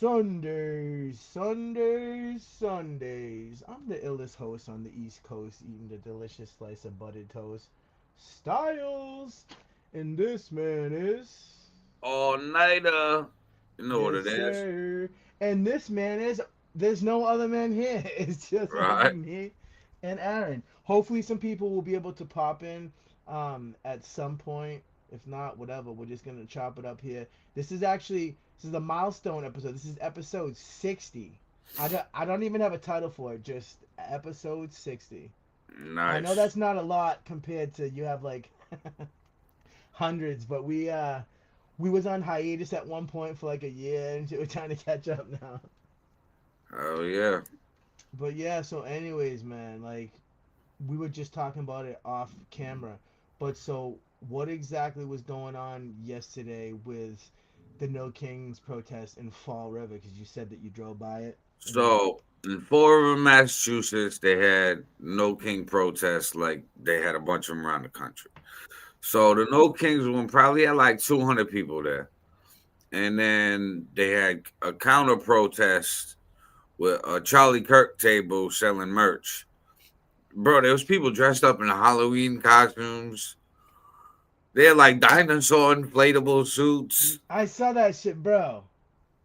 SunDaze. I'm the illest host on the East Coast, eating the delicious slice of buttered toast. Styles, and this man is Allniter. You know what yes, it is, sir. And this man is there's no other man here. It's just gonna be right? me and Aaron. Hopefully, some people will be able to pop in at some point. If not, whatever. We're just gonna chop it up here. This is a milestone episode. This is episode 60. I don't even have a title for it. Just episode 60. I know Nice. that's not a lot compared to you have like hundreds, but we was on hiatus at one point for like a year, and we're trying to catch up now. Oh yeah. But yeah, so anyways, man, like we were just talking about it off camera. But so what exactly was going on yesterday with the No Kings protest in Fall River? Because you said that you drove by it. And So in Fall River, Massachusetts, they had no king protests like they had a bunch of them around the country. So the No Kings one probably had like 200 people there. And then they had a counter protest with a Charlie Kirk table selling merch. Bro, there was people dressed up in Halloween costumes. They had like dinosaur inflatable suits. I saw that shit, bro.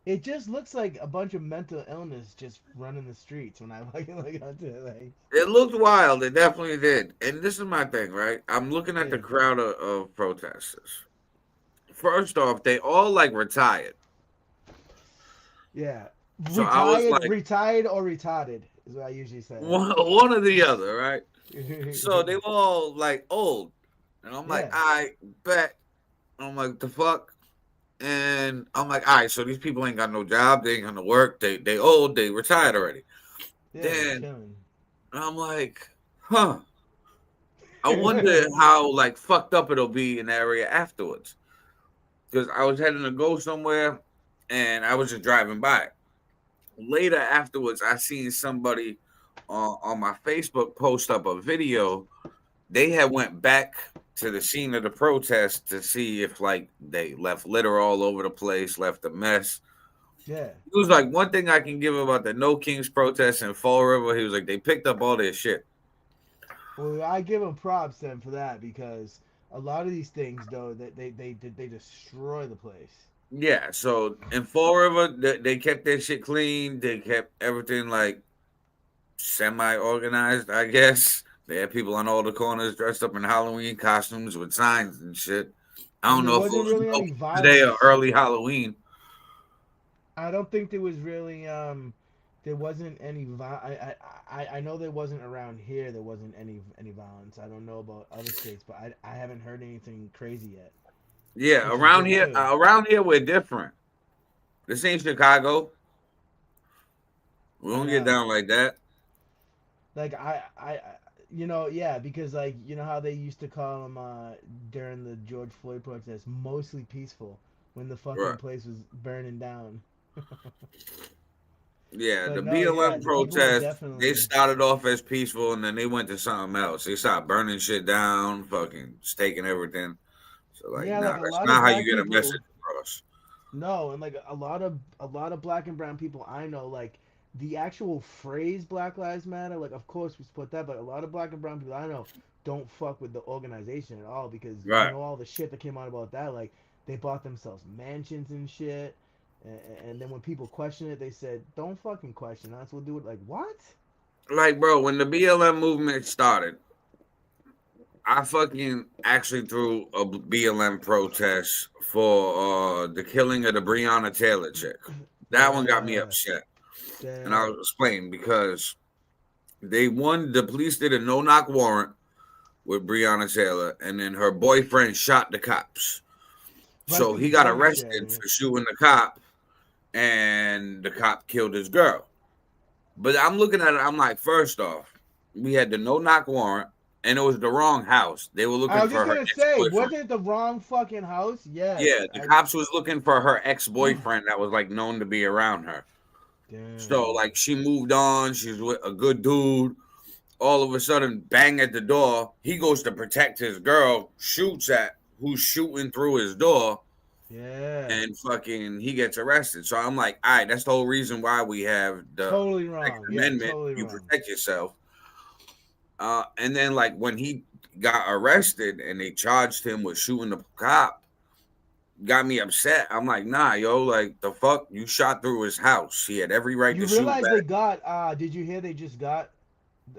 It just looks like a bunch of mental illness just running the streets when I fucking look onto it. Like, It looked wild. It definitely did. And this is my thing, right? I'm looking at the yeah, crowd of protesters. First off, they all like retired. yeah. So I was like, Retired or retarded is what I usually say. one or the other, right? So they were all like old. And I'm like, Yeah, I bet. I'm like, the fuck? And I'm like, all right, so these people ain't got no job, they ain't got no work, they old, they retired already. yeah, they're Then chilling. I'm like, huh. I wonder how like fucked up it'll be in the area afterwards. Because I was heading to go somewhere and I was just driving by. Later afterwards, I seen somebody on my Facebook post up a video. They had went back to the scene of the protest to see if like they left litter all over the place, left a mess. Yeah. It was like one thing I can give about the No Kings protest in Fall River. He was like they picked up all their shit. Well, I give them props then for that because a lot of these things though that they destroy the place. Yeah, so in Fall River, they kept their shit clean. They kept everything like semi organized, I guess. They had people on all the corners dressed up in Halloween costumes with signs and shit. I don't And there know if it wasn't was really No any King's Day or violence. early Halloween. I don't think there was really there wasn't any I know there wasn't around here there wasn't any violence. I don't know about other states, but I haven't heard anything crazy yet, Yeah, which is good too. around here we're different. This ain't Chicago. We I don't get know. down like that. Like yeah, because like you know how they used to call them during the George Floyd protest mostly peaceful when the fucking Right. place was burning down. Yeah, But the no, yeah, BLM the people were protests, they definitely started off as peaceful and then they went to something else. They started burning shit down, fucking staking everything. So like, yeah, like nah, a that's lot of not how you black get a message people. across. No, and like a lot of black and brown people I know, like the actual phrase Black Lives Matter, like of course we support that, but a lot of black and brown people I know don't fuck with the organization at all because you Right. know all the shit that came out about that, like they bought themselves mansions and shit, and then when people question it, they said don't fucking question us, we'll do it. Like what? Like, bro, when the BLM movement started, I fucking actually threw a BLM protest for the killing of the Breonna Taylor chick. That one got me Yeah, upset. And damn. I'll explain because the police did a no knock warrant with Breonna Taylor, and then her boyfriend shot the cops. So Rightfully he got so, shit. arrested for shooting the cop, and the cop killed his girl. But I'm looking at it, I'm like, first off, we had the no knock warrant, and it was the wrong house. They were I looking was just for her gonna ex say, boyfriend. wasn't it the wrong fucking house? Yeah, Yes, the I. cops was looking for her ex boyfriend that was like known to be around her. So Damn. like she moved on, she's with a good dude. All of a sudden, bang at the door. He goes to protect his girl, shoots at who's shooting through his door. Yeah. and fucking he gets arrested. So I'm like, all right, that's the whole reason why we have the Totally Second wrong. Yeah, Amendment. totally You wrong. protect yourself. And then like when he got arrested and they charged him with shooting the cop, got me upset. I'm like, nah, yo, like the fuck, you shot through his house. He had every right You to shoot realize they back. got did you hear they just got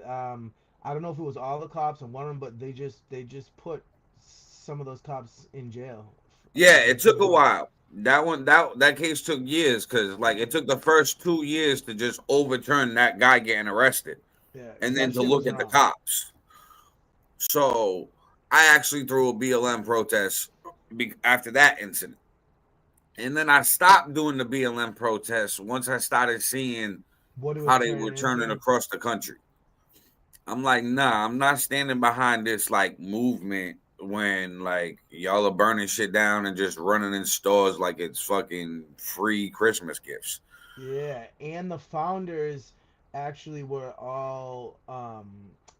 I don't know if it was all the cops and one of them, but they just put some of those cops in jail. Yeah, Like it some took of a the cops. while. That case took years because like it took the first 2 years to just overturn that guy getting arrested, Yeah, because and then that to shit was look at the wrong. cops. So I actually threw a BLM protest after that incident. And then I stopped doing the BLM protests once I started seeing What it was how they were turning turning into. across the country. I'm like, nah, I'm not standing behind this like movement when like y'all are burning shit down and just running in stores like it's fucking free Christmas gifts. Yeah, and the founders actually were all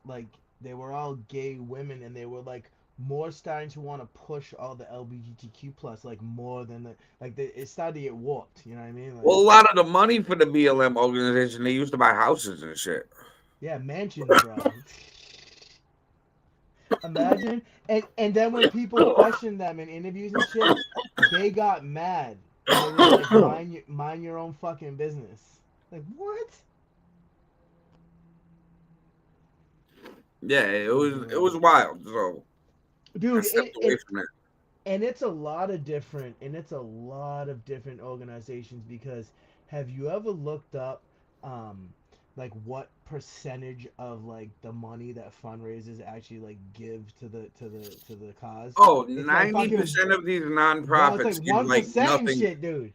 like they were all gay women, and they were like more starting to want to push all the LGBTQ plus like more than the like it started to get warped. You know what I mean? Well, Like a lot of the money for the BLM organization they used to buy houses and shit. yeah, mansions, bro. Imagine and then when people questioned them in interviews and shit, they got mad and they were like, mind your own fucking business. Like what? Yeah, it Bro. was wild. So I Dude, stepped away from that. and it's a lot of different organizations because have you ever looked up um like what percentage of like the money that fundraisers actually like give to the cause? Oh, It's like ninety fucking percent of these one. It's like nonprofits give like 1% and nothing. shit, dude.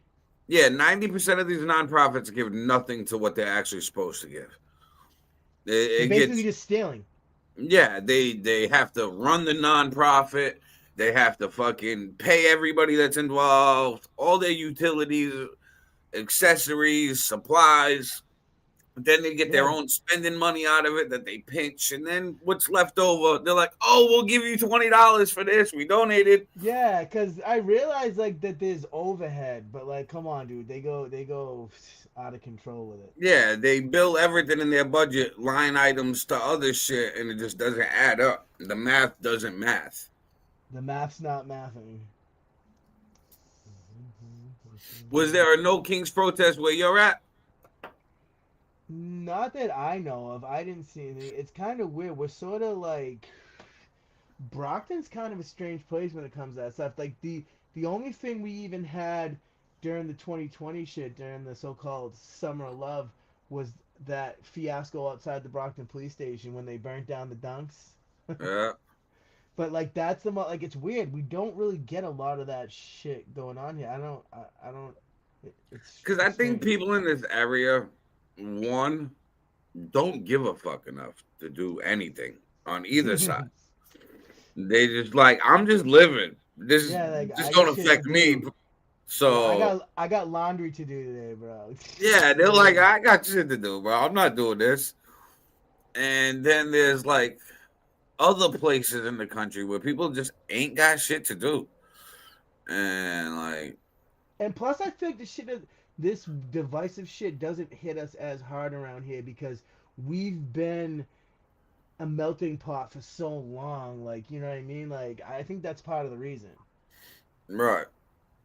Yeah, 90% of these nonprofits give nothing to what they're actually supposed to give. They're It basically gets just stealing. yeah, they have to run the nonprofit. They have to fucking pay everybody that's involved, all their utilities, accessories, supplies. Then they get their Yeah, own spending money out of it that they pinch, and then what's left over, they're like, "Oh, we'll give you $20 for this. We donated." yeah, because I realize like that there's overhead, but like, come on, dude, they go out of control with it. Yeah, they bill everything in their budget line items to other shit, and it just doesn't add up. The math doesn't math. The math's not mathing. Was there a No Kings protest where you're at? Not that I know of. I didn't see anything. It's kind of weird. We're sort of like Brockton's kind of a strange place when it comes to that stuff. Like the only thing we even had during the 2020 shit during the so-called Summer of Love was that fiasco outside the Brockton police station when they burnt down the dunks. Yeah, But like that's like it's weird. We don't really get a lot of that shit going on here. I don't. because I It's think strange. people in this area, one, don't give a fuck enough to do anything on either side. They just like, I'm just living. Yeah, like This I got don't shit to affect me. do. Yeah, So I got laundry to do today, bro. yeah, You they're know what I like, mean? I got shit to do, bro. I'm not doing this. And then there's like other places in the country where people just ain't got shit to do. And like, And plus, I feel like this divisive shit doesn't hit us as hard around here because we've been a melting pot for so long. Like, you know what I mean? Like, I think that's part of the reason. right.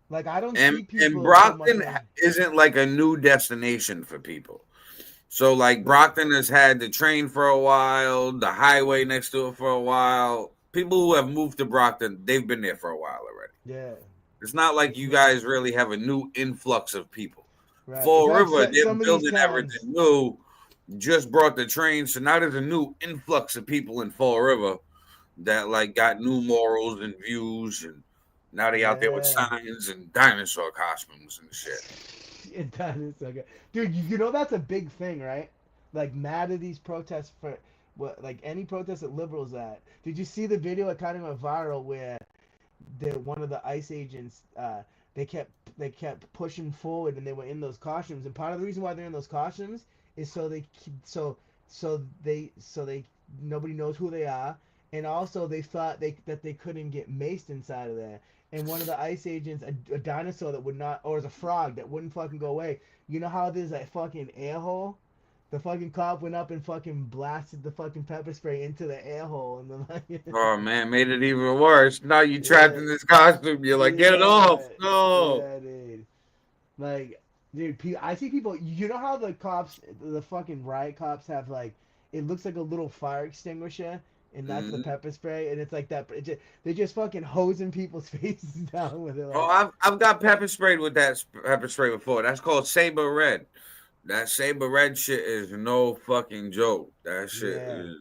Like, I don't And see and people so much Brockton on. isn't like a new destination for people. So like Right. Brockton has had the train for a while, the highway next to it for a while. People who have moved to Brockton, they've been there for a while already. Yeah. It's not like It's you not. guys really have a new influx of people. Right. It's Fall like River, they're some of these building towns. everything new. Just brought the train, so now there's a new influx of people in Fall River that like got new morals and views, and now they out there with Yeah. signs and dinosaur costumes and shit. It does. Okay. Dude, you know that's a big thing, right? Like mad at these protests for what like any protest that liberals at. Did you see the video that kind of went viral where one of the ICE agents they kept pushing forward and they were in those costumes and part of the reason why they're in those costumes is so they so so they nobody knows who they are and also they thought that they couldn't get maced inside of there. And one of the ice agents, a dinosaur that would not, or as a frog that wouldn't fucking go away. You know how there's a fucking air hole? The fucking cop went up and fucking blasted the fucking pepper spray into the air hole, and then like, Oh man, made it even worse. Now you trapped yeah, in this costume. You're like, get it yeah, off. No. yeah, dude. Like, dude, I see people. You know how the cops, the fucking riot cops, have like, it looks like a little fire extinguisher, and that's the Mhm. pepper spray, and it's like that. They're just fucking hosing people's faces down with it. Oh, Like, I've got pepper sprayed with that pepper spray before. That's called Saber Red. That Saber Red shit is no fucking joke. That shit yeah, is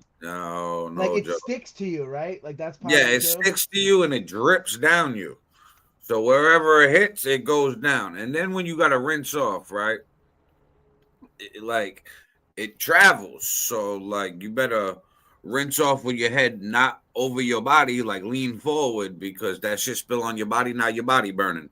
like no it joke. sticks to you, right? Like that's part Yeah, of it it too. sticks to you and it drips down you. So wherever it hits, it goes down. And then when you got to rinse off, right? Like it travels. So like you better rinse off with your head not over your body, like lean forward because that shit spill on your body, now your body burning.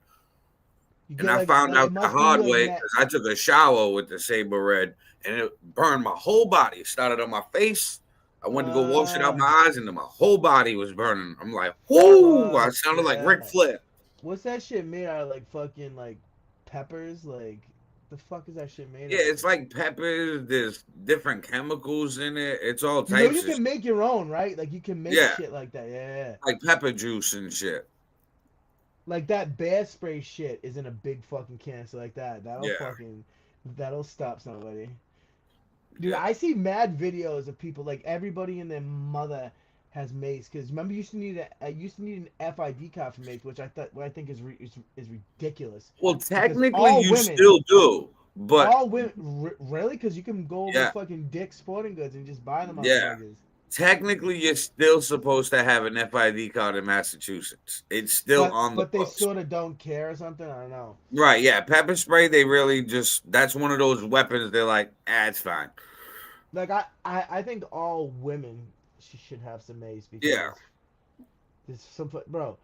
You And get I found like it out the must be hard like way net. because I took a shower with the Saber Red and it burned my whole body. It started on my face. I went to go wash it out Uh, my eyes, and then my whole body was burning. I'm like, whoo! I fuck sounded like Ric that. Flair. What's that shit made out of? Like fucking like peppers? Like the fuck is that shit made Yeah, of? it's like peppers. There's different chemicals in it. It's all You know you types of can make your own, right? Like you can make yeah, shit like that. Yeah, yeah. like pepper juice and shit. Like that bear spray shit is in a big fucking canister like that. Yeah, That'll stop somebody. Dude, yeah. I see mad videos of people like everybody and their mother has mace because remember you used to need an FID card for mace, which I think is ridiculous Well, because technically, you still do, but all women really because you can go over to yeah, fucking Dick's Sporting Goods and just buy the yeah. motherfuckers. Technically, you're still supposed to have an FID card in Massachusetts. It's still on the But they books. sort of don't care or something. I don't know. Right, yeah. Pepper spray, they really just, that's one of those weapons they're like, it's fine. Like I think all women should have some mace Yeah, because there's some bro.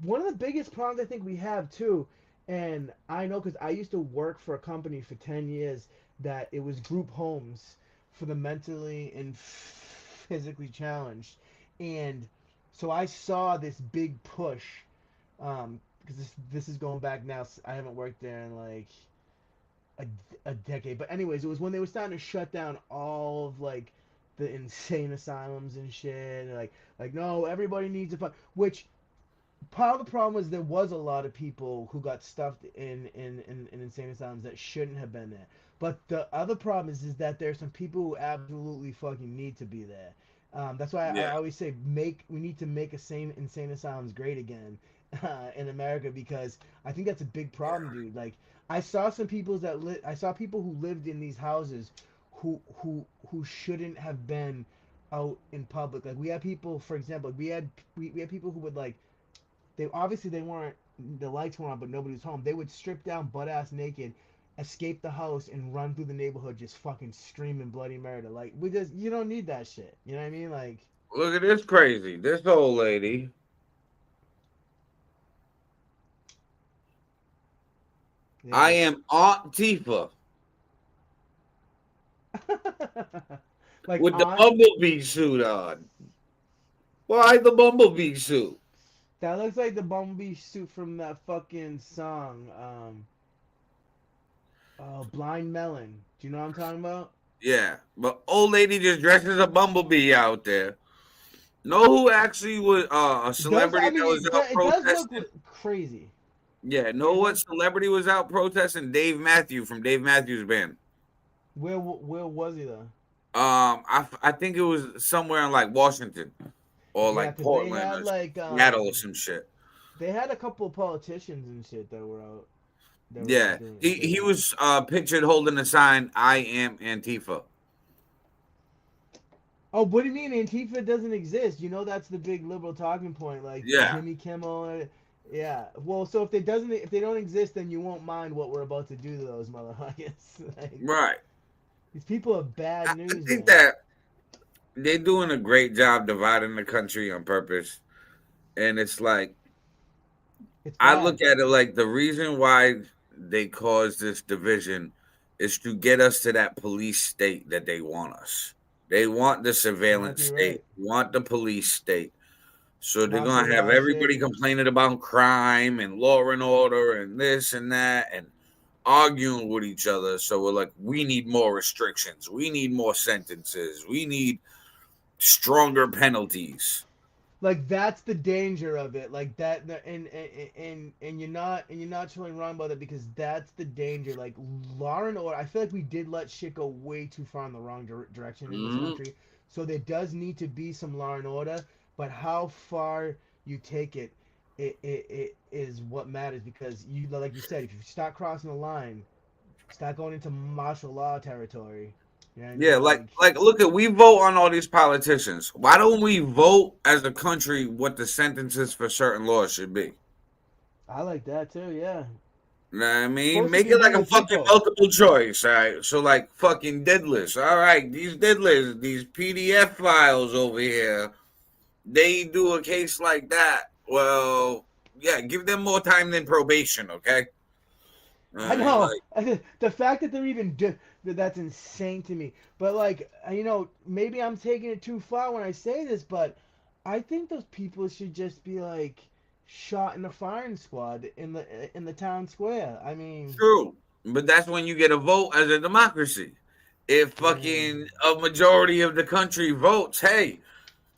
One of the biggest problems I think we have too, and I know because I used to work for a company for 10 years that it was group homes for the mentally and physically challenged, and so I saw this big push, because this is going back now. I haven't worked there in like a, a decade. But anyways, it was when they were starting to shut down all of like the insane asylums and shit. And like no, everybody needs a fun. Which part of the problem was there was a lot of people who got stuffed in insane asylums that shouldn't have been there. But the other problem is that there's some people who absolutely fucking need to be there. That's why I yeah. always say we need to make insane asylums great again in America because I think that's a big problem, dude. Like I saw some people I saw people who lived in these houses who shouldn't have been out in public. Like we had people, for example, we had people who would like they weren't the lights were on, but nobody was home. They would strip down butt ass naked, escape the house, and run through the neighborhood just fucking screaming bloody murder. Like we just you don't need that shit. You know what I mean? Like Look at this crazy. This old lady. I yeah. am Aunt Tifa Like with the bumblebee suit on. Why the bumblebee suit? that looks like the bumblebee suit from that fucking song, Blind Melon. Do you know what I'm talking about? Yeah, but old lady just dresses a bumblebee out there. Know who actually was a It does celebrity that was out it does look protesting? crazy. Yeah, What do know you what say? celebrity was out protesting? Dave Matthew from Dave Matthews Band. Where was he though? I think it was somewhere in like Washington or Yeah, like because they Portland had or like Seattle or some shit. they had a couple of politicians and shit that were out Yeah, doing he saying he that. was pictured holding a sign, "I am Antifa." Oh, what do you mean Antifa doesn't exist? You know that's the big liberal talking point, like Yeah, Jimmy Kimmel. Yeah. Well, so if they don't exist, then you won't mind what we're about to do to those motherfuckers. Like right. these people are bad I news, think man. that they're doing a great job dividing the country on purpose, and it's like It's I bad. look at it like the reason why they caused this division is to get us to that police state that they want us. They want the You might surveillance be state, right. want the police state. So they're Martial gonna have law everybody shit. complaining about crime and law and order and this and that and arguing with each other. So we're like, we need more restrictions, we need more sentences, we need stronger penalties. Like that's the danger of it. Like that, and you're not totally wrong about it because that's the danger. Like law and order. I feel like we did let shit go way too far in the wrong direction in this Mm-hmm. country. So there does need to be some law and order, but how far you take it, it is what matters because you like you said, if you start crossing the line, start going into martial law territory. You know what I Yeah, mean? Like look at we vote on all these politicians. Why don't we vote as a country what the sentences for certain laws should be? I like that too. Yeah, You know what I mean? supposed to Make be it like among a the fucking people. multiple choice, all right? So like fucking diddlers. All right, these diddlers, these PDF files over here, they do a case like that. Well, yeah, give them more time than probation, okay? All I right, know like the fact that they're even that's insane to me. But like maybe I'm taking it too far when I say this, but I think those people should just be like shot in a firing squad in the town square. I mean, true. But that's when you get a vote as a democracy. If yeah. fucking a majority of the country votes, hey,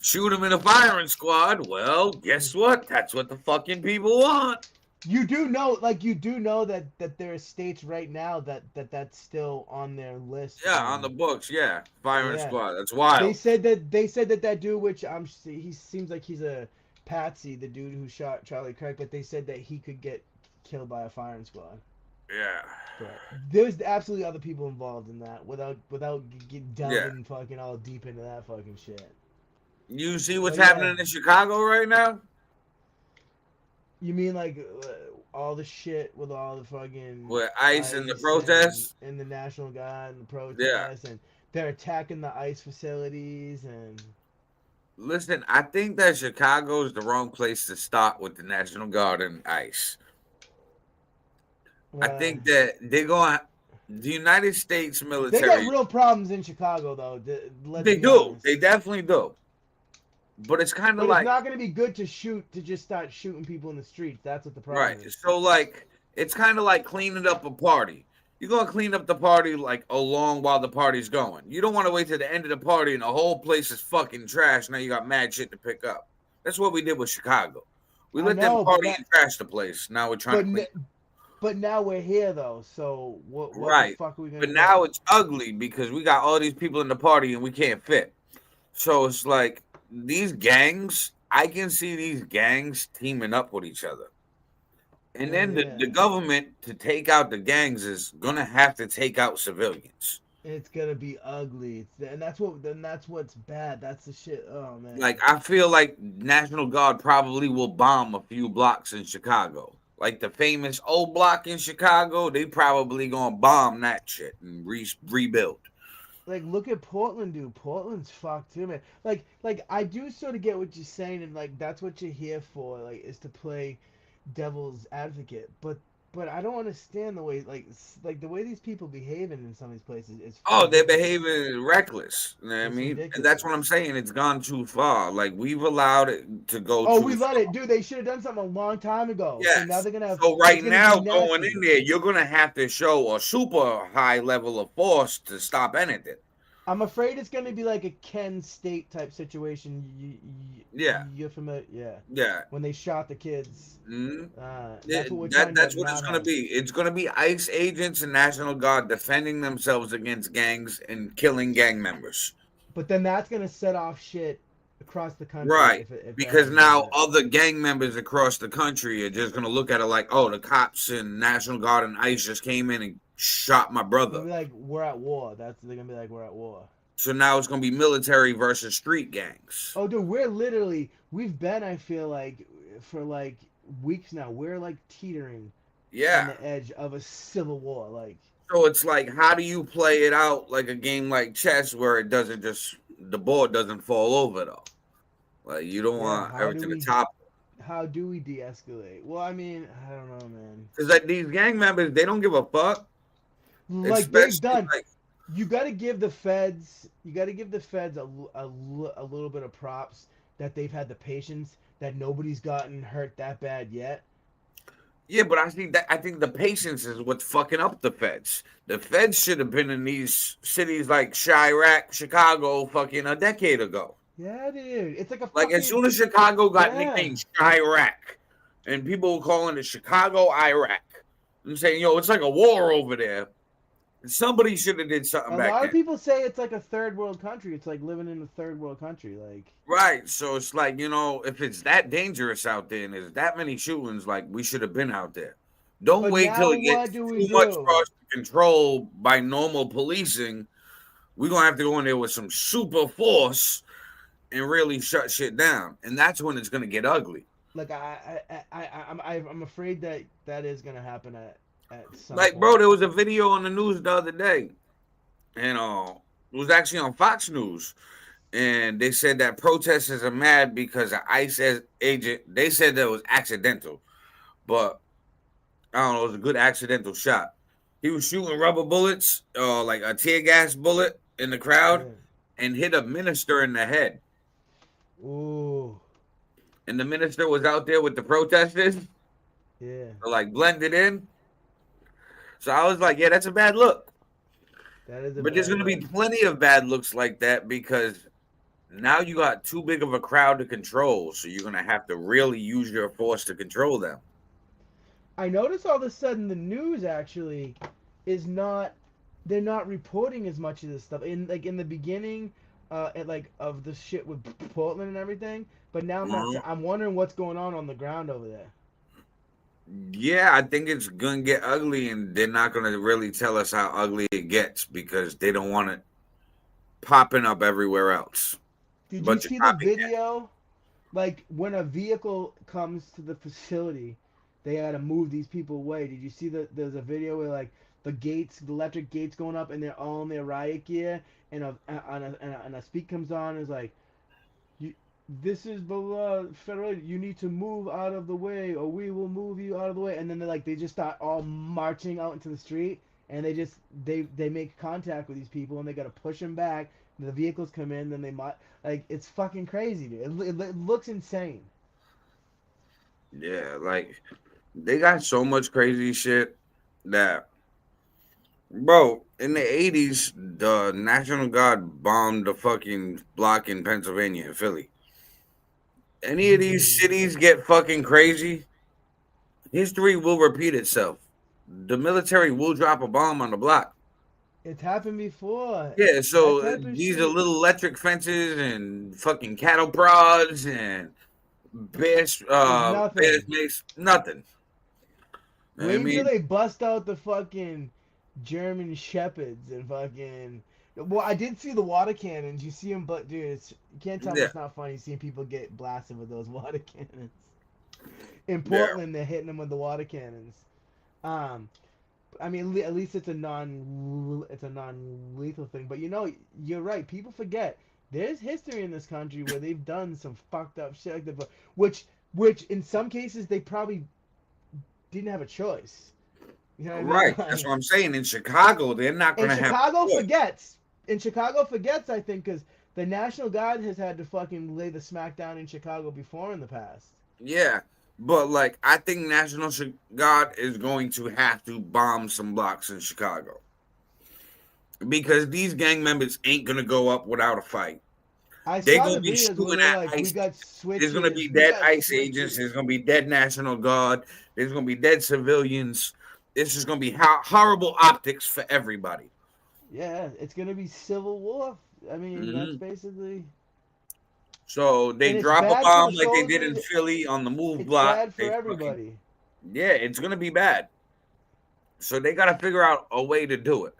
shoot them in a firing squad, well, guess what? That's what the fucking people want. You do know, like you do know that there are states right now that's still on their list. Yeah, on the books, yeah. Firing Yeah, squad. That's they wild. said that dude, which he seems like he's a patsy, the dude who shot Charlie Kirk, but they said that he could get killed by a firing squad. Yeah. But there's absolutely other people involved in that without Yeah. delving fucking all deep into that fucking shit. You see what's But yeah, happening in Chicago right now? you mean like all the shit with all the fucking With ICE and the ICE protests? and the National Guard and the Yeah. protests and they're attacking the ICE facilities and Listen, I think that Chicago is the wrong place to start with the National Guard and ICE. I uh, think that they're going the United States they got military, real problems in Chicago though. Let's they be do. honest. They definitely do. But it's kind of But it's like not going to be good to shoot to just start shooting people in the streets. That's what the right. problem is. So like it's kind of like cleaning up a party. You're gonna clean up the party like along while the party's going. You don't want to wait to the end of the party and the whole place is fucking trash. Now you got mad shit to pick up. That's what we did with Chicago. We I let them know, but party that and trash the place. Now we're trying to but clean it. but now we're here though. So what the Right. fuck are we going But to do? now it's ugly because we got all these people in the party and we can't fit. So it's like these gangs, I can see these gangs teaming up with each other. And Oh then the yeah. government to take out the gangs is gonna have to take out civilians. It's gonna be ugly, and that's what's bad. That's the shit. Oh Like man, I feel like National Guard probably will bomb a few blocks in Chicago. Like the famous old block in Chicago, they probably gonna bomb that shit and rebuild. like look at Portland, dude. Portland's fucked too, man. Like I do sort of get what you're saying, and like that's what you're here for, like is to play devil's advocate. But I don't understand the way like the way these people behaving in some of these places is Oh, they're ridiculous. behaving reckless. You know what I It's mean? And that's what I'm ridiculous. saying. It's gone too far. Like we've allowed it to go Oh, too we let far. it, dude. They should have done something a long time ago. So now Yes. they're gonna have. So It's right gonna be now, going in nasty. there, you're gonna have to show a super high level of force to stop anything. I'm afraid it's gonna be like a Ken State type situation. Yeah. You're familiar, yeah. Yeah. When they shot the kids, hmm that's what we're trying to that's what it's not gonna have. be. It's gonna be ICE agents and National Guard defending themselves against gangs and killing gang members. But then that's gonna set off shit across the country Right. if that Because happens like now that. other gang members across the country are just gonna look at it like, oh, the cops and National Guard and ICE just came in and shot my They're brother. gonna be like, we're at war. They're gonna be like, we're at war. So now it's gonna be military versus street gangs. Oh, dude, we've been. I feel like for like weeks now. We're like teetering on Yeah. the edge of a civil war. Like, So it's like, how do you play it out like a game like chess where it doesn't just the board doesn't fall over though? Like you don't yeah, want everything to top how do we de-escalate? Well, I mean, I don't know, man. because like these gang members, they don't give a fuck. Like Especially like You got to give the feds. You got to give the feds a little bit of props that they've had the patience that nobody's gotten hurt that bad yet. Yeah, but I think the patience is what's fucking up the feds. The feds should have been in these cities like Chirac, Chicago, fucking a decade ago. Yeah, dude. It's like a Like as fucking soon as Chicago got yeah. nicknamed Chirac, and people were calling it Chicago, Iraq, and saying, "Yo, it's like a war over there." Somebody should have did something A back lot of then. people say it's like a third world country. It's like living in a third world country. Like, Right. So it's like, if it's that dangerous out there and there's that many shootings, like we should have been out there. Don't but wait till now it what gets do we too much for do? us to control by normal policing. We're gonna have to go in there with some super force and really shut shit down. And that's when it's gonna get ugly. Like, I'm afraid that that is gonna happen at some Like, bro, point. there was a video on the news the other day, and it was actually on Fox News. And they said that protesters are mad because an ICE agent, they said that it was accidental, but I don't know, it was a good accidental shot. He was shooting rubber bullets, like a tear gas bullet in the crowd, Yeah. and hit a minister in the head. Ooh. And the minister was out there with the protesters, Yeah. like blended in. So I was like, yeah, that's a bad look. That is a But there's bad going to be look. plenty of bad looks like that because now you got too big of a crowd to control. So you're going to have to really use your force to control them. I notice all of a sudden the news actually is not. They're not reporting as much of this stuff in the beginning, of the shit with Portland and everything. But now I'm not. Mhm. I'm wondering what's going on the ground over there. Yeah, I think it's going to get ugly, and they're not going to really tell us how ugly it gets because they don't want it popping up everywhere else. Did you Bunch of see the copycats. video? Like when a vehicle comes to the facility, they had to move these people away. Did you see that? There's a video where like the electric gates going up, and they're all in their riot gear, and a speak comes on, and is like, you, "This is the law, federal. You need to move out of the way, or we will move you out of the way." And then they just start all marching out into the street, and they make contact with these people, and they got to push them back. The vehicles come in, then like it's fucking crazy, dude. It looks insane. Yeah, like they got so much crazy shit that, bro, in the 80s, the National Guard bombed the fucking block in Pennsylvania and Philly. Any of these cities get fucking crazy, history will repeat itself. The military will drop a bomb on the block. It's happened before. Yeah, That so type of these are shit little electric fences and fucking cattle prods and is bears nothing. mace, nothing. I Wait until mean, they bust out the fucking German shepherds and fucking. Well, I did see the water cannons. You see them, but dude, you can't tell me yeah, it's not funny seeing people get blasted with those water cannons. In yeah, Portland, they're hitting them with the water cannons. Um, I mean, at least it's a non-lethal thing. But you're right. People forget there's history in this country where they've done some fucked up shit like that, which in some cases they probably didn't have a choice. You know what I mean? right. That's what I'm saying. In Chicago, they're not going And to have Chicago a choice. forgets. And Chicago forgets, I think, because the National Guard has had to fucking lay the smackdown in Chicago before in the past. Yeah, but like I think Guard is going to have to bomb some blocks in Chicago because these gang members ain't gonna go up without a fight. I They're saw gonna the be videos where shooting they're at like, "We ICE. got There's gonna be switches, we dead got ICE agents. There's switches." gonna be dead National Guard. There's gonna be dead civilians. This is gonna be horrible optics for everybody. Yeah, it's gonna be civil war. I mean, that's Hmm. basically, So they and it's drop a bad for bomb the like they did in soldiers. Philly on the move It's block. bad for They fucking everybody. yeah, it's gonna be bad. So they got to figure out a way to do it.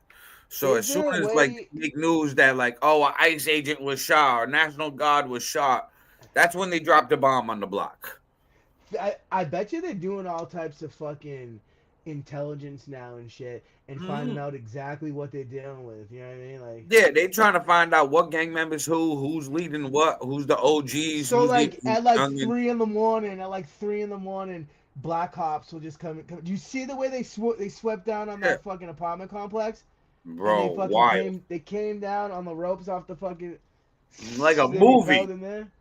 So Is as soon there a as like way? they make news that like an ICE agent was shot or National Guard was shot, that's when they dropped the bomb on the block. I bet you they're doing all types of fucking intelligence now and shit, and finding Hmm. out exactly what they're dealing with. You know what I mean? Like, Yeah, they trying to find out what gang members who's leading what, who's the OGs, so who's the like at like youngin. 3 in the morning, Black Ops will just come. Do you see the way they swept down on Yeah, that fucking apartment complex? and they bro, fucking wild. came down on the ropes off the fucking. Like a They repelled movie. in there.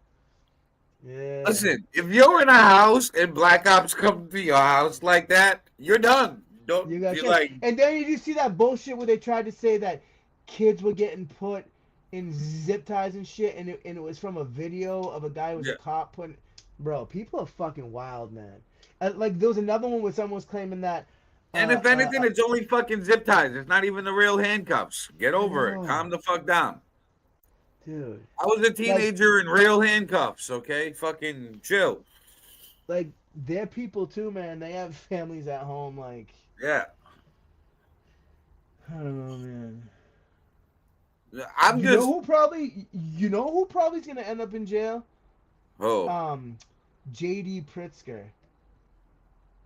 Yeah. Listen, if you're in a house and black ops come to your house like that, you're done. Don't You got you're killed. like, And then you see that bullshit where they tried to say that kids were getting put in zip ties and shit, and it was from a video of a guy who was a yeah. cop putting. Bro, people are fucking wild, man. Like there was another one where someone was claiming that. And Uh, if uh, anything, uh, it's only fucking zip ties. It's not even the real handcuffs. Get I over it. Calm know, the fuck down. dude. I was a Like, teenager in real handcuffs, okay? Fucking chill. like they're people too, man. They have families at home. Like, Yeah. I don't know, man. I'm just You know who probably is gonna end up in jail? oh, Um, J.D. Pritzker,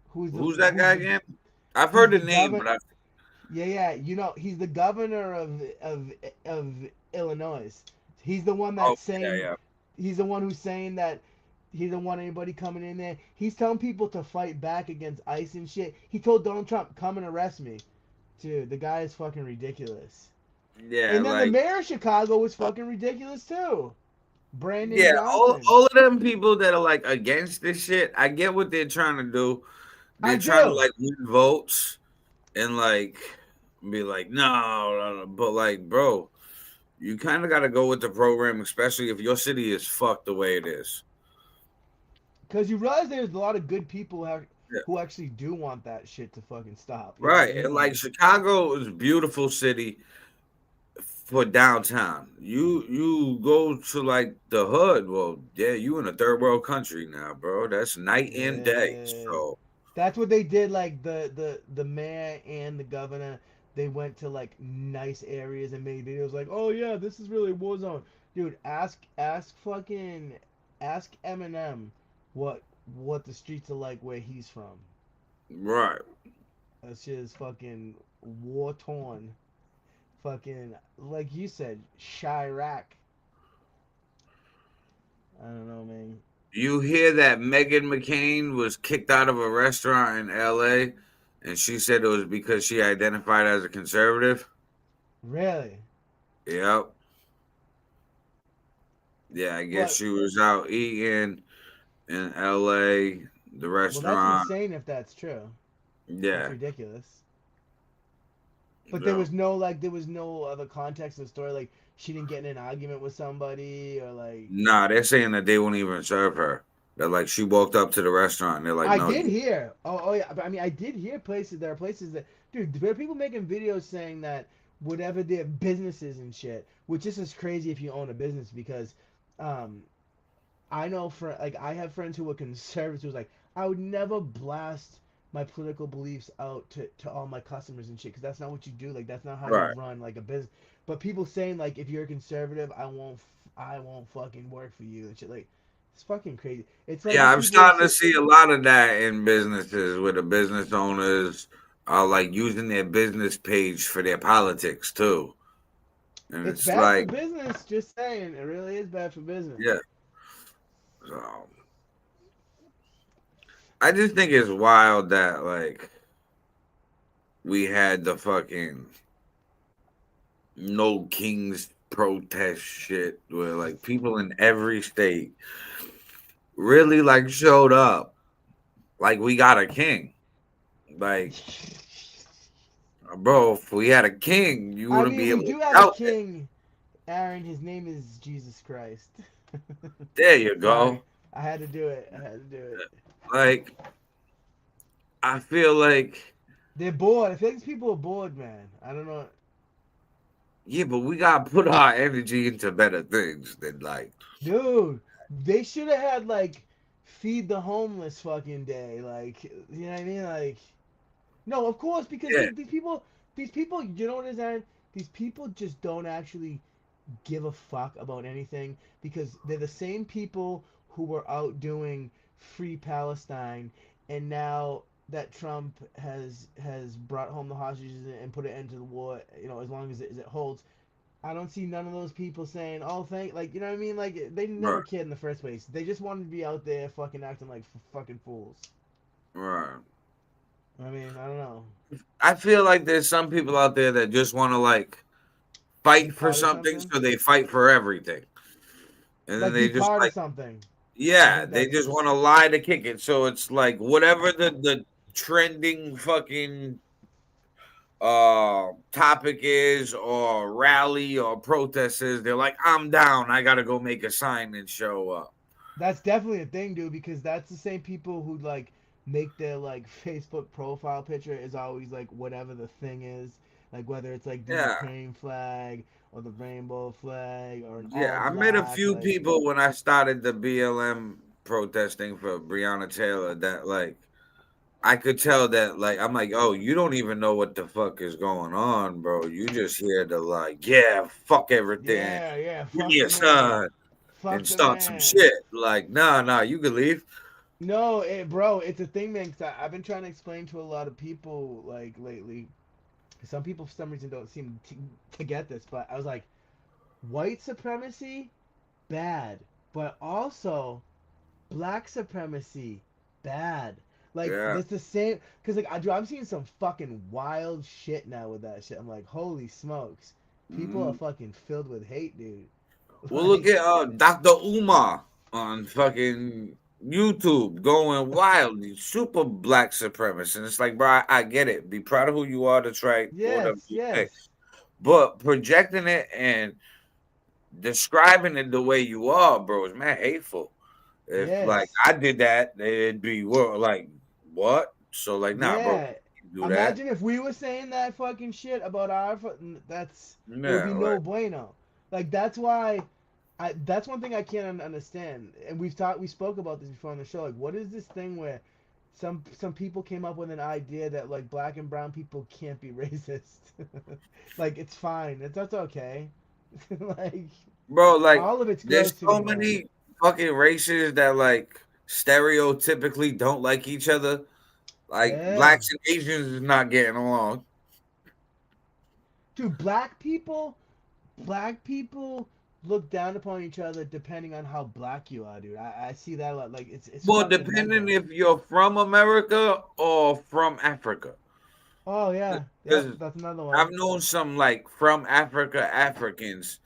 who's that guy who's the again? I've he's heard the the name, governor. but I Yeah, yeah. You know, he's the governor of Illinois. He's the one oh that's yeah, saying yeah. he's the one who's saying that he don't want anybody coming in there. He's telling people to fight back against ICE and shit. He told Donald Trump, "Come and arrest me." Dude, the guy is fucking ridiculous. Yeah, And then the like mayor of Chicago was fucking ridiculous too. Brandon yeah, Johnson. all of them people that are like against this shit, I get what they're trying to do. I They're trying to do. like win votes and like be like, no, but like, bro, you kind of got to go with the program, especially if your city is fucked the way it is. Because you realize there's a lot of good people Yeah. who actually do want that shit to fucking stop. You know what I Right. mean? And like Like, Chicago is a beautiful city for downtown. You go to like the hood, well, yeah, you in a third world country now, bro. That's night and day. yeah. So That's what they did. Like the mayor and the governor, they went to like nice areas and made videos. Like, oh yeah, this is really a war zone, dude. Ask Eminem what what the streets are like where he's from. right. That shit is fucking war torn. Fucking like you said, Chirac. I don't know, man. You hear that Megan McCain was kicked out of a restaurant in LA and she said it was because she identified as a conservative? Really? Yep. Yeah, I guess But she was out eating in LA, the well, that's restaurant. insane if that's true. That's Yeah. ridiculous. But Yeah. there was no other context in the story. Like she didn't get in an argument with somebody or like. Nah, they're saying that they won't even serve her. That like she walked up to the restaurant and they're like, I no, did you hear. Oh yeah. But I mean, I did hear places. There are places that, dude, there are people making videos saying that whatever their businesses and shit, which is just crazy if you own a business because, um, I know for like I have friends who are conservatives who's like I would never blast my political beliefs out to all my customers and shit because that's not what you do. Like that's not how you right. run like a business. But people saying like if you're a conservative, I won't fucking work for you and shit. Like it's fucking crazy. It's like Yeah, when I'm people starting to say see a lot of that in businesses where the business owners are like using their business page for their politics too. And it's it's bad for like, business. Just saying, it really is bad for business. yeah. So I just think it's wild that like we had the fucking no kings protest shit where like people in every state really like showed up like we got a king. Like, bro, if we had a king, you I wouldn't mean, be we able to do have a doubt it. king, Aaron. His name is Jesus Christ. There you Sorry, go. I had to do it. I had to do it. Like, I feel like, They're bored. I feel like these people are bored, man. I don't know. yeah, but we gotta put our energy into better things than like, Dude, they should have had like feed the homeless fucking day. Like, you know what I mean? Like, no, of course, because yeah, these people, you know what it is, Aaron? These people just don't actually give a fuck about anything because they're the same people who were out doing free Palestine, and now that Trump has brought home the hostages and put an end to the war, you know, as long as it holds, I don't see none of those people saying, "Oh, thank," like you know what I mean? Like they never right, cared in the first place. They just wanted to be out there fucking acting like fucking fools. right. I mean, I don't know. I feel like there's some people out there that just want to like Be fight for part of something, something. so they fight for everything, and then Like be they just part of like, something. I yeah, think they that's just want to lie to kick it. So it's like whatever the trending fucking topic is or rally or protest is, they're like, I'm down. I gotta go make a sign and show up. that's definitely a thing, dude. Because that's the same people who like make their like Facebook profile picture is always like whatever the thing is. Like whether it's like the Yeah. Ukraine flag or the rainbow flag or an Yeah. all I met a black. few Like people when I started the BLM protesting for Breonna Taylor that like I could tell that like I'm like, oh, you don't even know what the fuck is going on, bro. You just here to like, yeah, fuck everything. yeah, yeah, Give fuck me a the man, sign and fuck the start some man. shit. Like, nah, you can leave. No, bro, it's a thing, man. Cause I've been trying to explain to a lot of people like lately. Some people for some reason don't seem to get this, but I was like, white supremacy, bad, but also black supremacy, bad. Like Yeah. that's the same. Cause like I'm seeing some fucking wild shit now with that shit. I'm like, holy smokes, people are Mhm. fucking filled with hate, dude. Well, look Like, at Dr. Umar on fucking YouTube going wild. He's super black supremacist. And it's like, bro, I get it. Be proud of who you are. That's right. Whatever yes, you say. yes, But projecting it and describing it the way you are, bro, is man hateful. If like yes. I did that, it'd be like what? So like, nah, bro, Yeah. you do that. Imagine if we were saying that fucking shit about our that's it would Yeah, be right. no bueno. Like that's why that's one thing I can't understand. And we spoke about this before on the show. Like what is this thing where some people came up with an idea that like black and brown people can't be racist. Like it's fine. That's okay. Like Bro, like all of it's there's gross to so me, man. many fucking races that like stereotypically don't like each other. Like Yeah. blacks and Asians is not getting along. Dude, black people look down upon each other depending on how black you are, dude. I see that a lot. Like it's Well, fucking depending mental. if you're from America or from Africa. Oh yeah, yep, Because that's another I've one. known some like from Africa Africans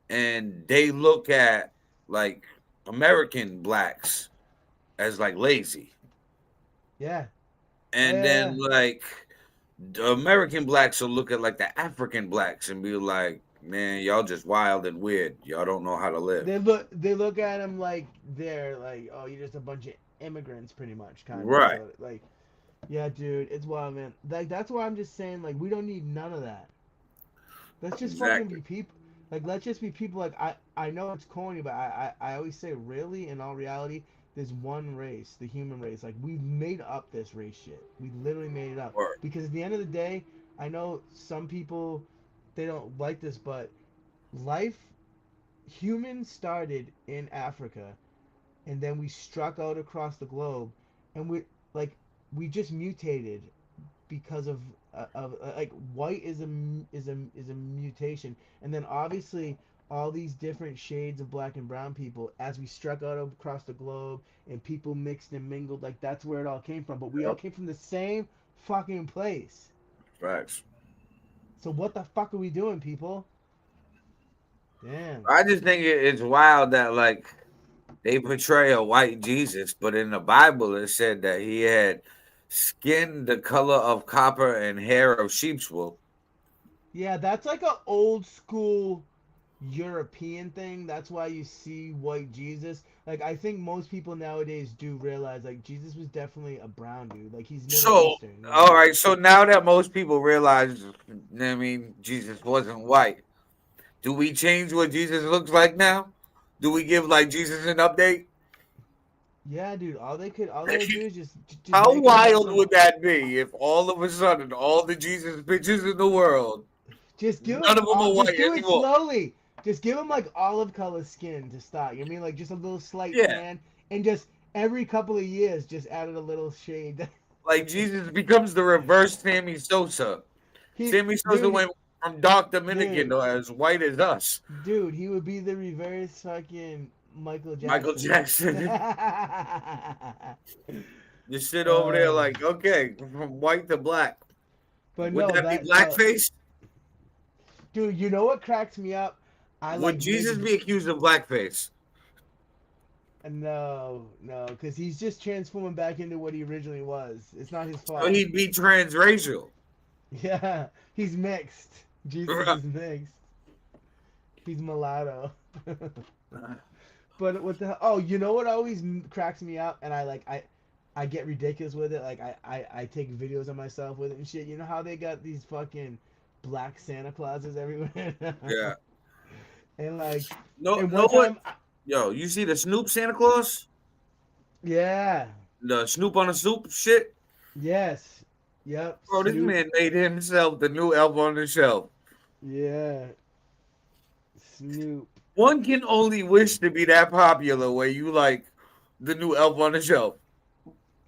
and they look at like American blacks as like lazy. Yeah, oh And then yeah, like the American blacks will look at like the African blacks and be like, man, y'all just wild and weird. Y'all don't know how to live. they look at him like they're like, oh, you're just a bunch of immigrants, pretty much, kind of. Right. So like, yeah, dude, it's wild, man. Like that's why I'm just saying, like, we don't need none of that. Let's just fucking Exactly. be people. Like, let's just be people. Like, I know it's corny, but I always say, really, in all reality, there's one race, the human race. Like, we've made up this race shit. We literally made it up. Or Because at the end of the day, I know some people, they don't like this, but life, humans started in Africa, and then we struck out across the globe, and like, we just mutated because of like white is a mutation, and then obviously all these different shades of black and brown people as we struck out across the globe and people mixed and mingled, like that's where it all came from, but we all yep, came from the same fucking place. facts. So what the fuck are we doing, people? Damn. I just think it's wild that like they portray a white Jesus, but in the Bible it said that he had skin the color of copper and hair of sheep's wool. Yeah, that's like a old school European thing. That's why you see white Jesus. Like I think most people nowadays do realize like Jesus was definitely a brown dude. Like he's Middle So, Eastern, you know what I all mean? right. So now that most people realize, I mean, Jesus wasn't white, do we change what Jesus looks like now? Do we give like Jesus an update? Yeah, dude. All they do is just How make him like wild some. would that be if all of a sudden all the Jesus pictures in the world, Just give none him. of them are Just white do it anymore? slowly. Just give him like olive color skin to start. You know what I mean? Like just a little slight Yeah, tan, and just every couple of years, just added a little shade. like Jesus becomes the reverse Sammy Sosa. he, Sammy Sosa dude, went from dark dude, Dominican to as white as us. dude, he would be the reverse fucking Michael Michael Jackson. Jackson. Just sit over there Uh, like, okay, from white to black. but Would no, that be that no, blackface? dude. You know what cracks me up? I Would like Jesus mixed. be accused of blackface? No, no, because he's just transforming back into what he originally was. It's not his So fault. he'd be transracial. Yeah, he's mixed. Jesus is mixed. He's mulatto. But what the hell? Oh, you know what always cracks me up, and I get ridiculous with it. Like I take videos of myself with it and shit. You know how they got these fucking black Santa Clauses everywhere, Yeah. and like, No, and know one what? time, Yo, you see the Snoop Santa Claus? yeah, The Snoop on the Soup shit? yes, yep, Bro, this Snoop, man made himself the new elf on the shelf. yeah, Snoop. One can only wish to be that popular where you like the new elf on the shelf.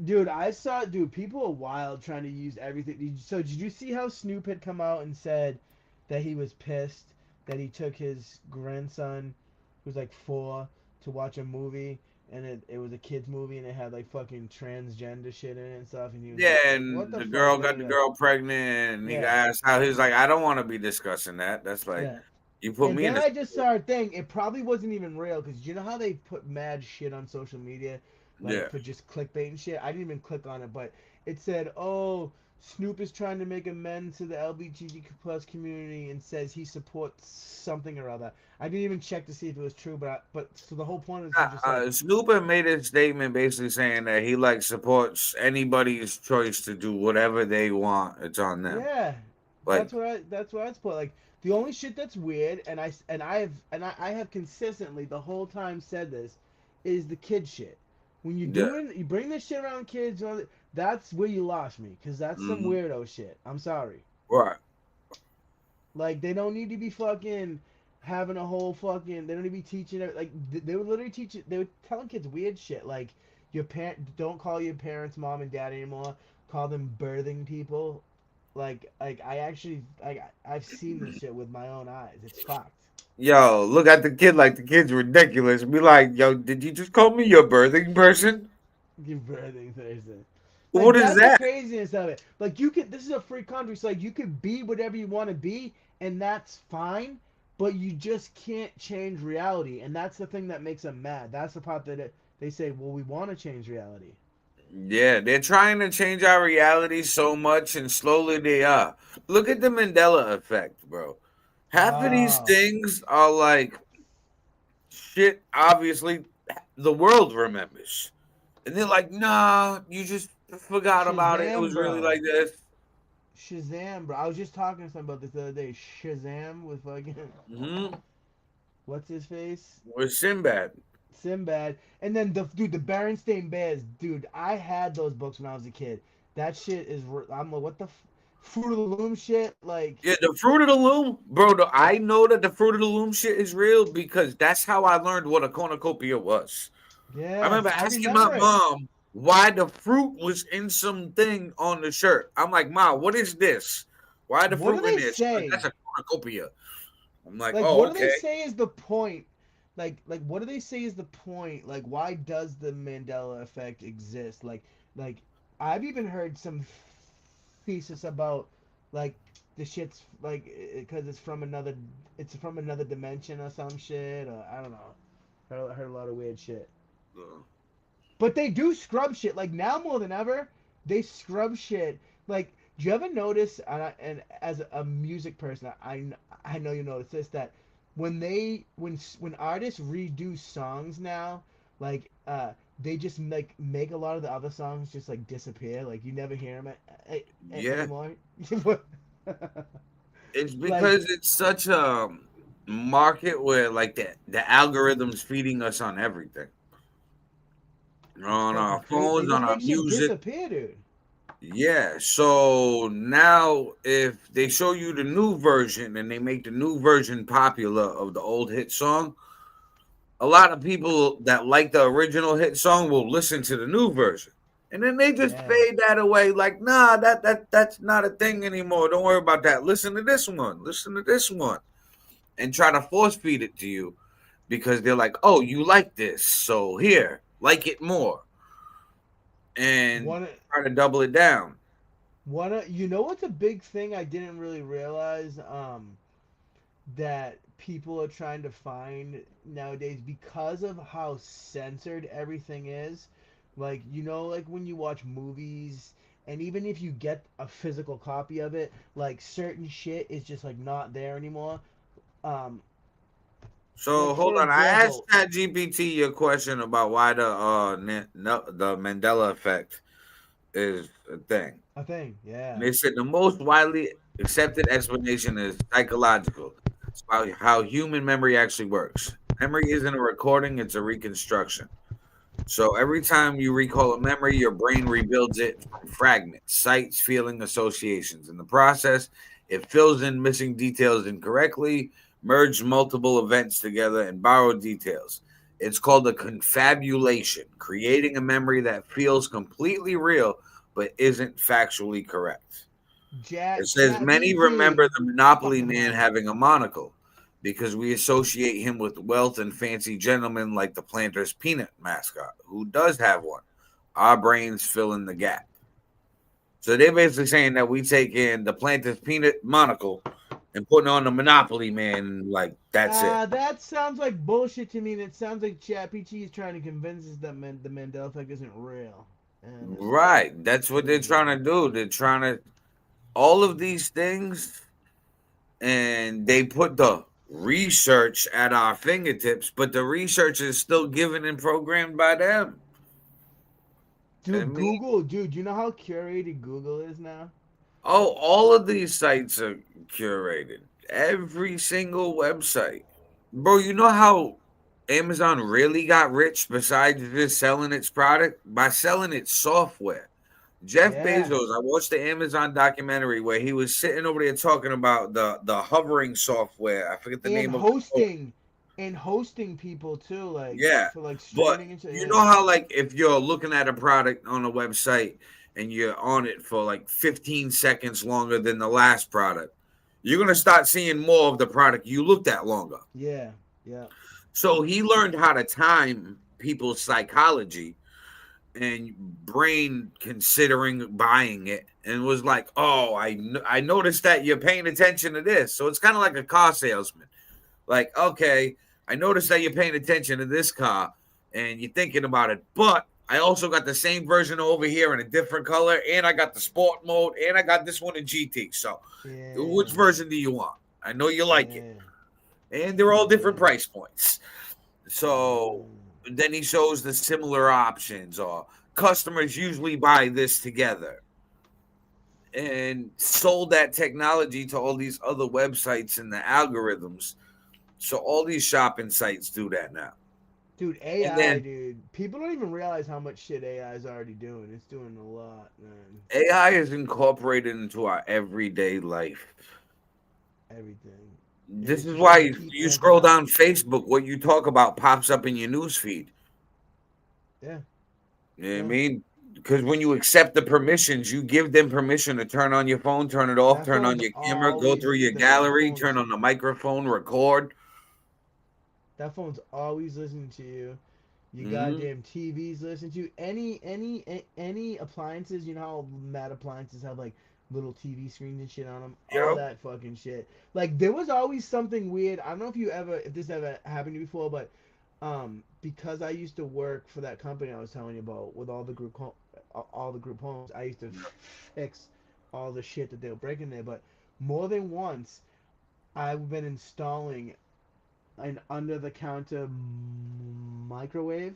Dude, I saw, dude, people are wild trying to use everything. So, did you see how Snoop had come out and said that he was pissed that he took his grandson, who's like 4, to watch a movie, and it was a kid's movie, and it had like fucking transgender shit in it and stuff, and he was Yeah, like, what and the the fuck? girl What got is the that? girl pregnant, and he Yeah, asked how he's like, I don't want to be discussing that. That's like, yeah. you put And me in then a I just saw a thing. It probably wasn't even real because you know how they put mad shit on social media, like yeah. for just clickbait and shit. I didn't even click on it, but it said, "Oh, Snoop is trying to make amends to the LGBTQ plus community and says he supports something or other." I didn't even check to see if it was true, but so the whole point is to just like, Snoop had made a statement basically saying that he like supports anybody's choice to do whatever they want. It's on them. yeah, Like, that's what I support. Like the only shit that's weird, and I have consistently the whole time said this, is the kid shit. When yeah, you bring this shit around kids, that's where you lost me, cause that's some hmm, weirdo shit. I'm sorry. right, Like they don't need to be fucking having a whole fucking. They don't need to be teaching it. Like they would literally teach it. They were telling kids weird shit. Like your parent don't call your parents mom and dad anymore. Call them birthing people. Like I actually I've seen this shit with my own eyes. It's fucked. yo, look at the kid like the kid's ridiculous. Be like, yo, did you just call me your birthing person? Your birthing person. Like What is that's the that? craziness of it. Like you could. This is a free country, so like you could be whatever you want to be, and that's fine. But you just can't change reality, and that's the thing that makes them mad. That's the part that they say, well, we want to change reality. Yeah, they're trying to change our reality so much, and slowly they are. Look at the Mandela effect, bro. Half of these Oh, things are like shit. Obviously, the world remembers, and they're like, "Nah, you just forgot about it. It Shazam, was really bro. like this." Shazam, bro. I was just talking to somebody about this the other day. Shazam with fucking Mm-hmm. what's his face? With Sinbad. Sinbad. And then the Berenstain Bears, dude. I had those books when I was a kid. That shit is. I'm like, what the Fruit of the Loom shit? Like, Yeah, the Fruit of the Loom, bro. I know that the Fruit of the Loom shit is real because that's how I learned what a cornucopia was. I yes, remember I asking my remember it. mom why the fruit was in something on the shirt. I'm like, Mom, what is this? Why the What do fruit in they there? She's like, say? that's a cornucopia. I'm like, Like, oh, what do they okay. say is the point? Like, what do they say is the point? Like, why does the Mandela effect exist? Like, I've even heard some thesis about, like, the shit's like, because it's from another dimension or some shit. Or I don't know. I heard a lot of weird shit. Uh, But they do scrub shit. Like now more than ever, they scrub shit. Like, do you ever notice? And as a music person, I know you notice this that when artists redo songs now, like they just like make a lot of the other songs just like disappear. Like you never hear them yeah, anymore. it's Like because it's such a market where like the algorithms feeding us on everything, it's on fucking our crazy. They phones, just on our make shit music. disappear, dude. Yeah, so now if they show you the new version and they make the new version popular of the old hit song, a lot of people that like the original hit song will listen to the new version. And then they just Yeah. fade that away like, nah, that's not a thing anymore. Don't worry about that. Listen to this one. Listen to this one. And try to force feed it to you because they're like, oh, you like this. So here, like it more. and One, try to double it down. you know what's a big thing I didn't really realize? That people are trying to find nowadays because of how censored everything is. Like, like when you watch movies, and even if you get a physical copy of it, like certain shit is just like not there anymore. Um, So like hold for on, I asked example, ChatGPT your question about why the Mandela effect is a thing. a thing, And yeah, they said the most widely accepted explanation is psychological. It's about how human memory actually works. Memory isn't a recording, it's a reconstruction. So every time you recall a memory, your brain rebuilds it from fragments, sights, feeling, associations. In the process, it fills in missing details incorrectly, merged multiple events together, and borrowed details. It's called a confabulation, creating a memory that feels completely real but isn't factually correct. It says Chat many remember GPT, the Monopoly fucking man money. having a monocle because we associate him with wealth and fancy gentlemen like the Planters peanut mascot, who does have one. Our brains fill in the gap. So they're basically saying that we take in the Planters peanut monocle and putting on the Monopoly man, like that's it. That sounds like bullshit to me. And it sounds like Chat GPT is trying to convince us that the Mandela effect isn't real. And Right. That's what they're yeah. trying to do. They're trying to all of these things, and they put the research at our fingertips, but the research is still given and programmed by them. I Dude, mean, Google, dude, you know how curated Google is now? oh, all of these sites are curated. Every single website. Bro, you know how Amazon really got rich besides just selling its product? By selling its software. Jeff Yeah. Bezos, I watched the Amazon documentary where he was sitting over there talking about the hovering software. I forget the And name of it. hosting, and hosting people too, like Yeah, for like but streaming and shit. you know Yeah. how like if you're looking at a product on a website and you're on it for like 15 seconds longer than the last product, you're gonna start seeing more of the product you looked at longer. Yeah. Yeah. So he learned how to time people's psychology and brain considering buying it and was like, oh, I noticed that you're paying attention to this. So it's kind of like a car salesman. Like, okay, I noticed that you're paying attention to this car and you're thinking about it, but I also got the same version over here in a different color, and I got the sport mode, and I got this one in GT. So, which Yeah. version do you want? I know you like it, Yeah. and they're all different Yeah. price points. So Mm. then he shows the similar options, or customers usually buy this together, and sold that technology to all these other websites and the algorithms. So all these shopping sites do that now. Dude, And AI, then dude. People don't even realize how much shit AI is already doing. It's doing a lot, man. AI is incorporated into our everyday life. Everything. And This it's is just gonna why keep you amping scroll up. down Facebook, what you talk about pops up in your news feed. Yeah. You know what I Yeah. mean? Because when you accept the permissions, you give them permission to turn on your phone, turn it off, That turn on phone's your camera, go always through your that gallery, phone's turn on the microphone, record. that phone's always listening to you. Your Mm-hmm. goddamn TV's listening to you. Any appliances. You know how mad appliances have like little TV screens and shit on them. All Yep. that fucking shit. Like there was always something weird. I don't know if this ever happened to you before, but because I used to work for that company I was telling you about with all the group homes, I used to fix all the shit that they were breaking there. But more than once, I've been installing an under the counter microwave,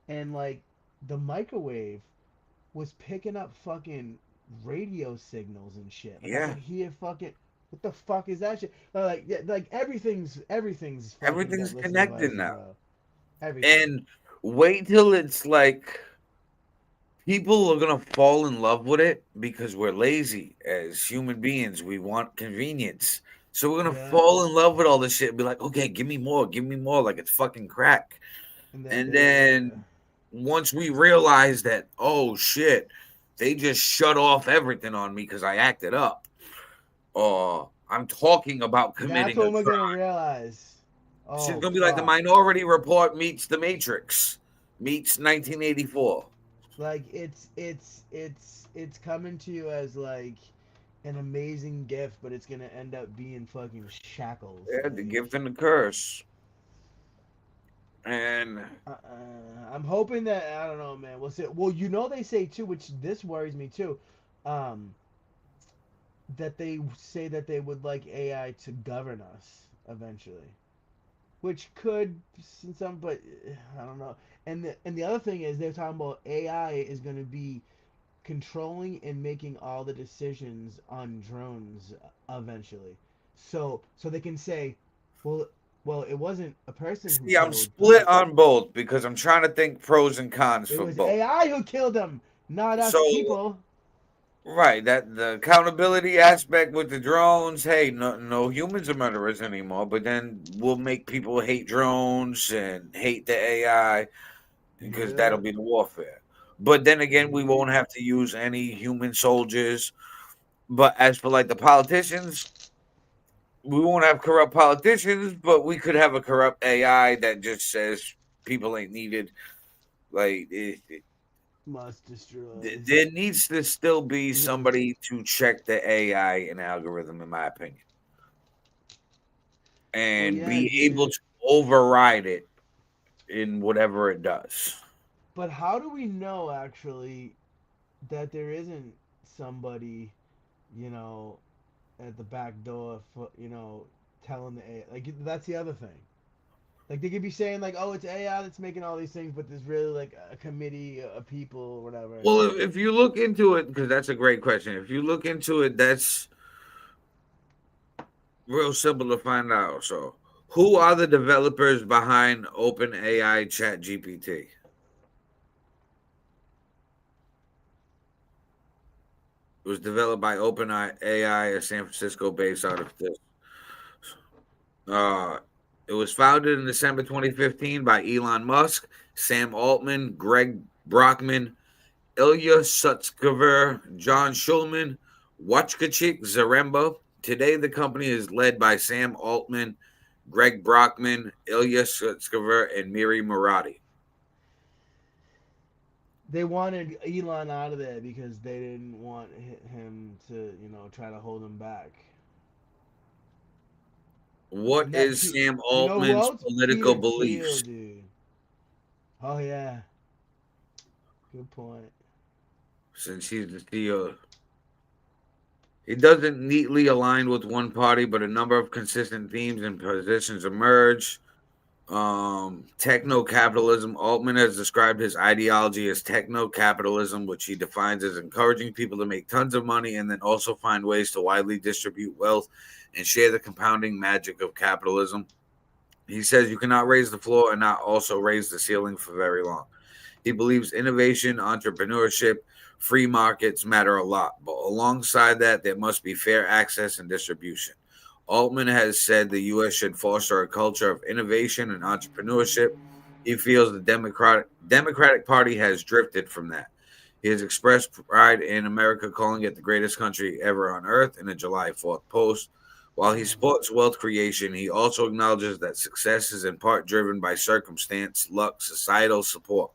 and like the microwave was picking up fucking radio signals and shit. Like I Yeah. could hear fucking, what the fuck is that shit? Like yeah, like everything's fucking Everything's got listening connected devices, now. bro. Everything. And wait till it's like people are gonna fall in love with it because we're lazy as human beings. We want convenience. So we're gonna Yeah. fall in love with all this shit and be like, okay, give me more, like it's fucking crack. And then And yeah. then once we realize that, oh shit, they just shut off everything on me because I acted up, or I'm talking about That's committing a what we're gonna crime. realize. Shit's Oh gonna be like the fuck. Minority Report meets The Matrix meets 1984. Like it's coming to you as like an amazing gift, but it's gonna end up being fucking shackles. Yeah, the gift and the curse. And I'm hoping that I don't know, man. We'll see. Well, you know they say too, which this worries me too, um, that they say that they would like AI to govern us eventually, which could some, but I don't know. And the other thing is they're talking about AI is going to be controlling and making all the decisions on drones eventually. So they can say, well, it wasn't a person who see, I'm killed. split on both because I'm trying to think pros and cons It for was both. AI who killed them, not us So, people. right, that the accountability aspect with the drones. Hey, no humans are murderers anymore. But then we'll make people hate drones and hate the AI because that'll Yep. be the warfare. But then again, we Yep. won't have to use any human soldiers. But as for like the politicians, we won't have corrupt politicians, but we could have a corrupt AI that just says people ain't needed. Like Must destroy. there needs to still be somebody to check the AI and algorithm, in my opinion, Well, and yeah, be able dude. to override it in whatever it does. But how do we know actually that there isn't somebody, you know, at the back door, for, telling the AI? Like that's the other thing. Like they could be saying like, "Oh, it's AI that's making all these things," but there's really like a committee of people or whatever. Well, if you look into it, because that's a great question. If you look into it, that's real simple to find out. So, who are the developers behind OpenAI ChatGPT? It was developed by OpenAI, a San Francisco-based artificial. Uh, it was founded in December 2015 by Elon Musk, Sam Altman, Greg Brockman, Ilya Sutskever, John Schulman, Wachkachik Zaremba. Today, the company is led by Sam Altman, Greg Brockman, Ilya Sutskever, and Miri Murati. They wanted Elon out of there because they didn't want him to, try to hold him back. What And that is P, Sam you know who Altman's else? political Peter Thiel, beliefs? dude. Oh yeah, good point. Since he's the CEO, it doesn't neatly align with one party, but a number of consistent themes and positions emerge. Techno capitalism. Altman has described his ideology as techno capitalism, which he defines as encouraging people to make tons of money and then also find ways to widely distribute wealth and share the compounding magic of capitalism. He says you cannot raise the floor and not also raise the ceiling for very long. He believes innovation, entrepreneurship, free markets matter a lot, but alongside that, there must be fair access and distribution. Altman has said the U.S. should foster a culture of innovation and entrepreneurship. He feels the Democratic Party has drifted from that. He has expressed pride in America, calling it the greatest country ever on earth in a July 4th post. While he supports wealth creation, he also acknowledges that success is in part driven by circumstance, luck, societal support.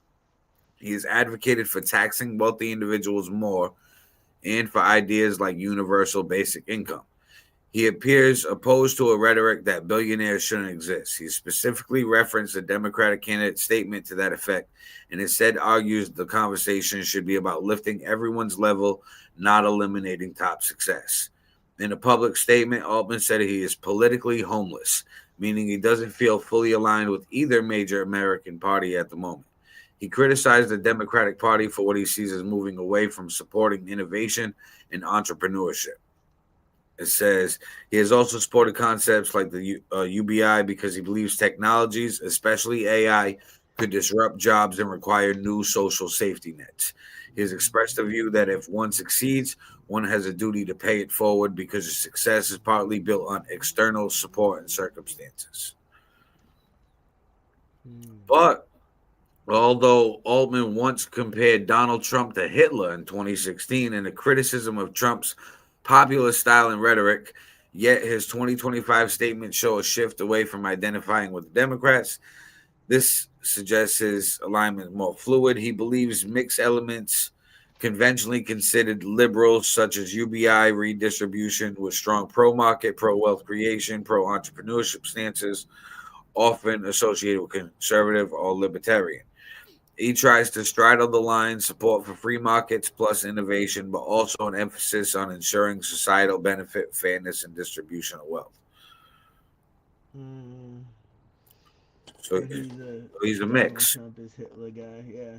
He has advocated for taxing wealthy individuals more and for ideas like universal basic income. He appears opposed to a rhetoric that billionaires shouldn't exist. He specifically referenced a Democratic candidate's statement to that effect and instead argues the conversation should be about lifting everyone's level, not eliminating top success. In a public statement, Altman said he is politically homeless, meaning he doesn't feel fully aligned with either major American party at the moment. He criticized the Democratic Party for what he sees as moving away from supporting innovation and entrepreneurship. It says he has also supported concepts like the UBI because he believes technologies, especially AI, could disrupt jobs and require new social safety nets. He has expressed the view that if one succeeds, one has a duty to pay it forward because his success is partly built on external support and circumstances. Hmm. But although Altman once compared Donald Trump to Hitler in 2016 in a criticism of Trump's populist style and rhetoric, yet his 2025 statements show a shift away from identifying with the Democrats. This suggests his alignment is more fluid. He believes mixed elements, conventionally considered liberal, such as UBI redistribution, with strong pro market, pro wealth creation, pro entrepreneurship stances, often associated with conservative or libertarian. He tries to straddle the line, support for free markets plus innovation, but also an emphasis on ensuring societal benefit, fairness, and distribution of wealth. Mm, So so he's a Donald mix. Trump is Hitler guy. Yeah.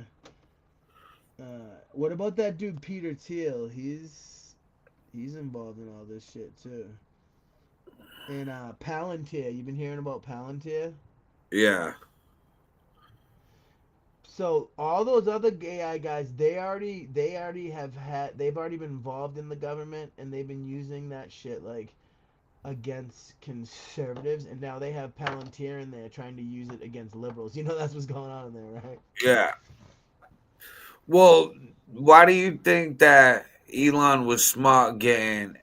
What about that dude Peter Thiel? He's involved in all this shit too. And Palantir, you've been hearing about Palantir? Yeah. So all those other AI guys, they've already been involved in the government and they've been using that shit like against conservatives, and now they have Palantir in there trying to use it against liberals. You know that's what's going on in there, right? Yeah. Well, why do you think that Elon was smart getting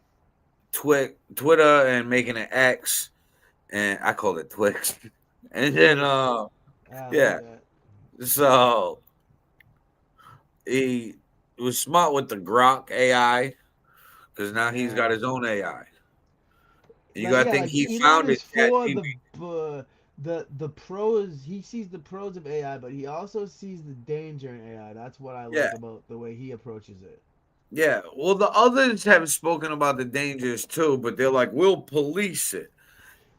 Twitter and making an X, and I call it Twix, and then Twix. I like yeah, that. so he was smart with the Grok AI because now he's got Yeah. his own AI. And you Like gotta yeah, think like he Elon founded is for ChatGPT. the pros. He sees the pros of AI, but he also sees the danger in AI. That's what I Yeah, like about the way he approaches it. yeah. Well, the others have spoken about the dangers too, but they're like, we'll police it.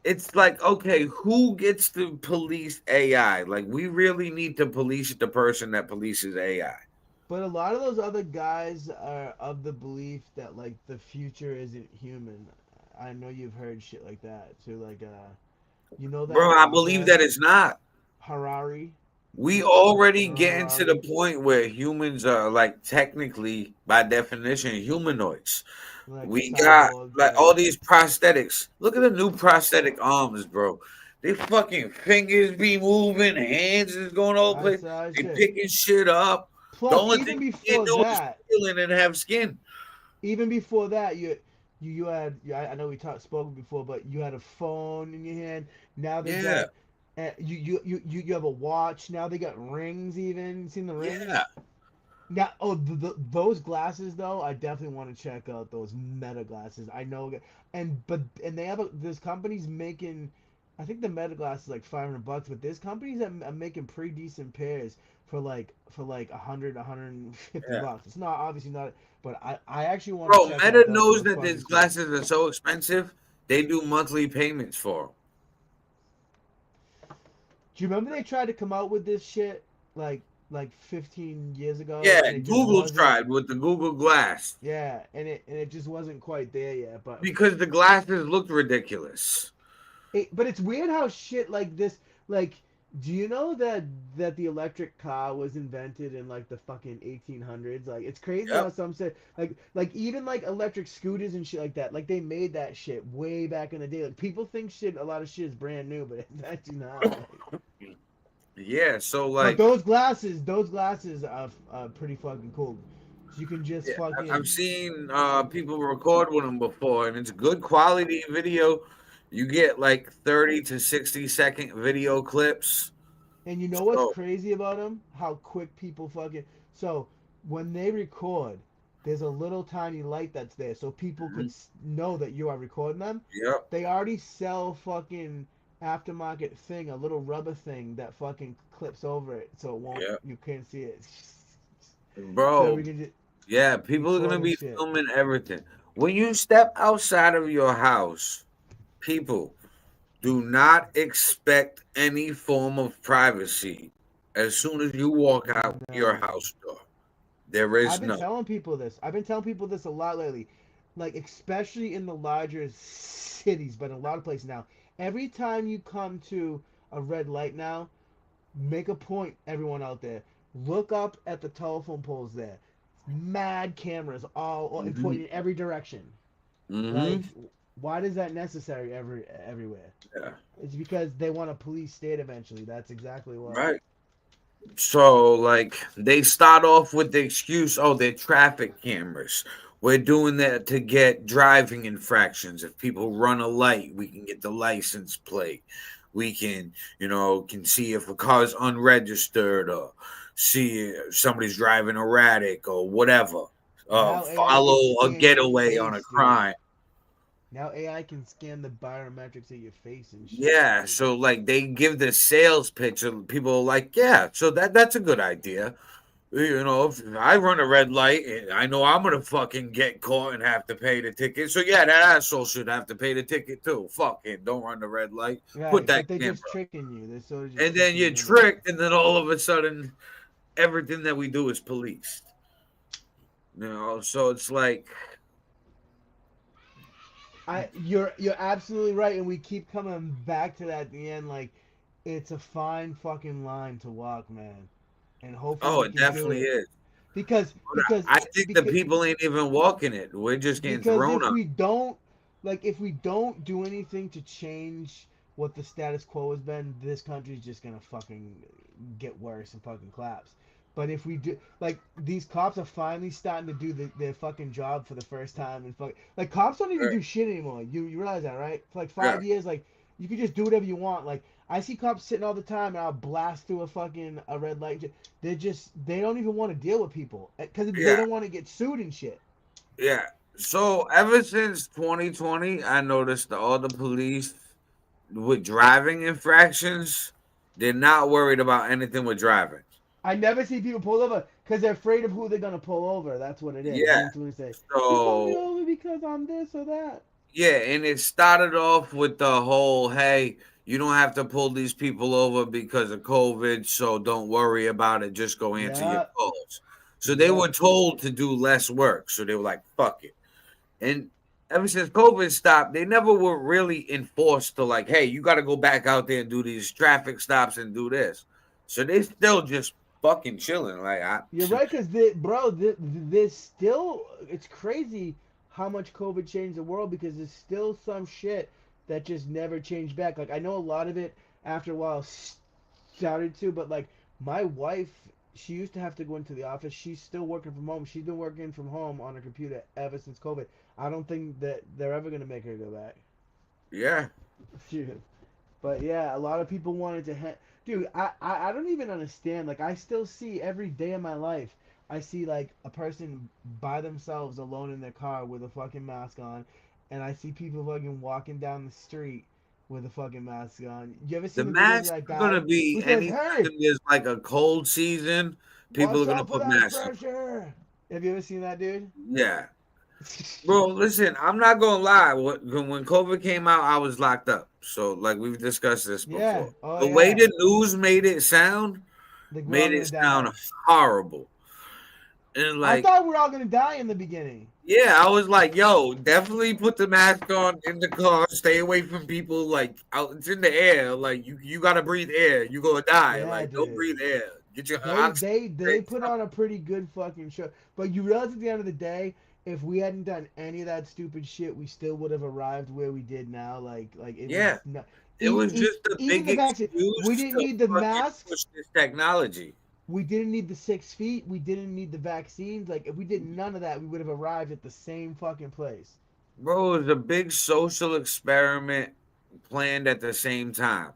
It's like, okay, who gets to police AI? Like, we really need to police the person that polices AI. But a lot of those other guys are of the belief that like the future isn't human. I know you've heard shit like that too. Like you know Bro, that I believe author that it's not. Harari, We already Noah getting to the Harari. point where humans are like technically, by definition, humanoids. Like We got cyborgs, like yeah. all these prosthetics. Look at the new prosthetic arms, bro. They fucking fingers be moving, hands is going all the I place. saw They shit. picking shit up. The Plus, only thing even you can't before do is that, feel it and have skin. you had I know we talked spoken before, but you had a phone in your hand. Now they Yeah, got you have a watch. Now they got rings. Even you seen the yeah, rings? Now, oh, those glasses though, I definitely want to check out those Meta glasses. I know, and they have there's companies making, I think the Meta glass is like $500, but there's companies that are making pretty decent pairs for like 150 yeah. bucks. It's not obviously not, but I actually want to Bro, check out Meta those. knows They're that fucking these cool. glasses are so expensive. They do monthly payments for them. Do you remember they tried to come out with this shit like 15 years ago, Yeah, and it just Google wasn't. tried with the Google Glass Yeah, and it just wasn't quite there yet, but because the glasses looked ridiculous. But it's weird how shit like this, like, do you know that the electric car was invented in like the fucking 1800s? Like, it's crazy Yep. how some say like even like electric scooters and shit like that. Like they made that shit way back in the day. Like people think shit, a lot of shit is brand new, but it's actually not. Like, Yeah, so but like those glasses are pretty fucking cool. So you can just yeah, I've fucking seen people record with them before, and it's good quality video. You get like 30 to 60 second video clips. And you know what's So crazy about them? How quick people fucking. So when they record, there's a little tiny light that's there, so people could mhm, know that you are recording them. yep, They already sell fucking aftermarket thing, a little rubber thing that fucking clips over it, so it won't. yep, You can't see it. So we bro. can just Yeah, people are gonna recording be shit. filming everything. When you step outside of your house, people do not expect any form of privacy as soon as you walk out your No. house door. There is I've been none. telling people this. I've been telling people this a lot lately. Like especially in the larger cities, but in a lot of places now. Every time you come to a red light now, make a point, everyone out there. Look up at the telephone poles there. Mad cameras all and Hmm. pointing in every direction. Like, Hmm. why is that necessary everywhere? Yeah. It's because they want a police state eventually. That's exactly why. Right. So, like, they start off with the excuse, oh, they're traffic cameras. We're doing that to get driving infractions. If people run a light, we can get the license plate. We can see if a car's unregistered or see if somebody's driving erratic or whatever. Now AI can Follow a scan your getaway on a face, dude. crime. Now AI can scan the biometrics of your face and shit. Yeah, Like, so like they give the sales pitch and people are like, yeah, so that's a good idea. If I run a red light, I know I'm gonna fucking get caught and have to pay the ticket. So yeah, that asshole should have to pay the ticket too. Fuck it, don't run the red light. Put right, that but they're camera, just tricking you. They're sort of just and then tricking you're you into it. tricked, and then all of a sudden, everything that we do is policed. So it's like, You're absolutely right, and we keep coming back to that at the end. Like, it's a fine fucking line to walk, man, and hopefully oh, we it can do definitely it is. because But because I think the because people ain't even walking it. We're just getting because thrown if on. we don't if we don't do anything to change what the status quo has been, this country's just gonna fucking get worse and fucking collapse. But if we do, like, these cops are finally starting to do their fucking job for the first time, and like, cops don't even Right. do shit anymore. You realize that, right? For like Yeah, 5 years, like, you can just do whatever you want. Like, I see cops sitting all the time, and I'll blast through a red light. They don't even want to deal with people because they yeah, don't want to get sued and shit. yeah. So ever since 2020, I noticed that all the police with driving infractions, they're not worried about anything with driving. I never see people pull over because they're afraid of who they're gonna pull over. That's what it is. They're Yeah. going to say, "You pulled me So over because I'm this or that." yeah, and it started off with the whole, hey, you don't have to pull these people over because of COVID, so don't worry about it. Just go answer your Yep, calls. So they were yep. told to do less work. So they were like, fuck it. And ever since COVID stopped, they never were really enforced to like, hey, you got to go back out there and do these traffic stops and do this. So they still just fucking chilling. Like, You're right, because there's still it's crazy how much COVID changed the world because there's still some shit that just never changed back. Like, I know a lot of it after a while started to, but like, my wife, she used to have to go into the office. She's still working from home. She's been working from home on her computer ever since COVID. I don't think that they're ever gonna make her go back. yeah, But yeah, a lot of people wanted to. Dude, I don't even understand. Like, I still see every day of my life. I see like a person by themselves alone in their car with a fucking mask on, and I see people fucking walking down the street with a fucking mask on. You ever the seen the videos of masks that are going to guy be who says, anytime "Hey, there's like a cold season, people are watch going to out for put that masks on. pressure"? Have you ever seen that, dude? Yeah. Bro, listen, I'm not gonna lie. When COVID came out, I was locked up. So, like we've discussed this Yeah. before, Oh the way yeah. the news Like, we're all made gonna it sound die. horrible. And I like, thought we were all gonna die in the beginning. yeah, I was like, yo, definitely put the mask on in the car. Stay away from people. Like, out, it's in the air. Like, you gotta breathe air. You gonna die. Yeah, Like, don't dude. breathe air. Get your They oxygen they they straight put from. on a pretty good fucking show. But you realize at the end of the day, if we hadn't done any of that stupid shit, we still would have arrived where we did now. Like, it was Yeah, not. it was just a Even big the vaccine, we excuse didn't to need the fucking masks. push this technology. We didn't need the 6 feet. We didn't need the vaccines. Like, if we did none of that, we would have arrived at the same fucking place. Bro, it was a big social experiment planned at the same time.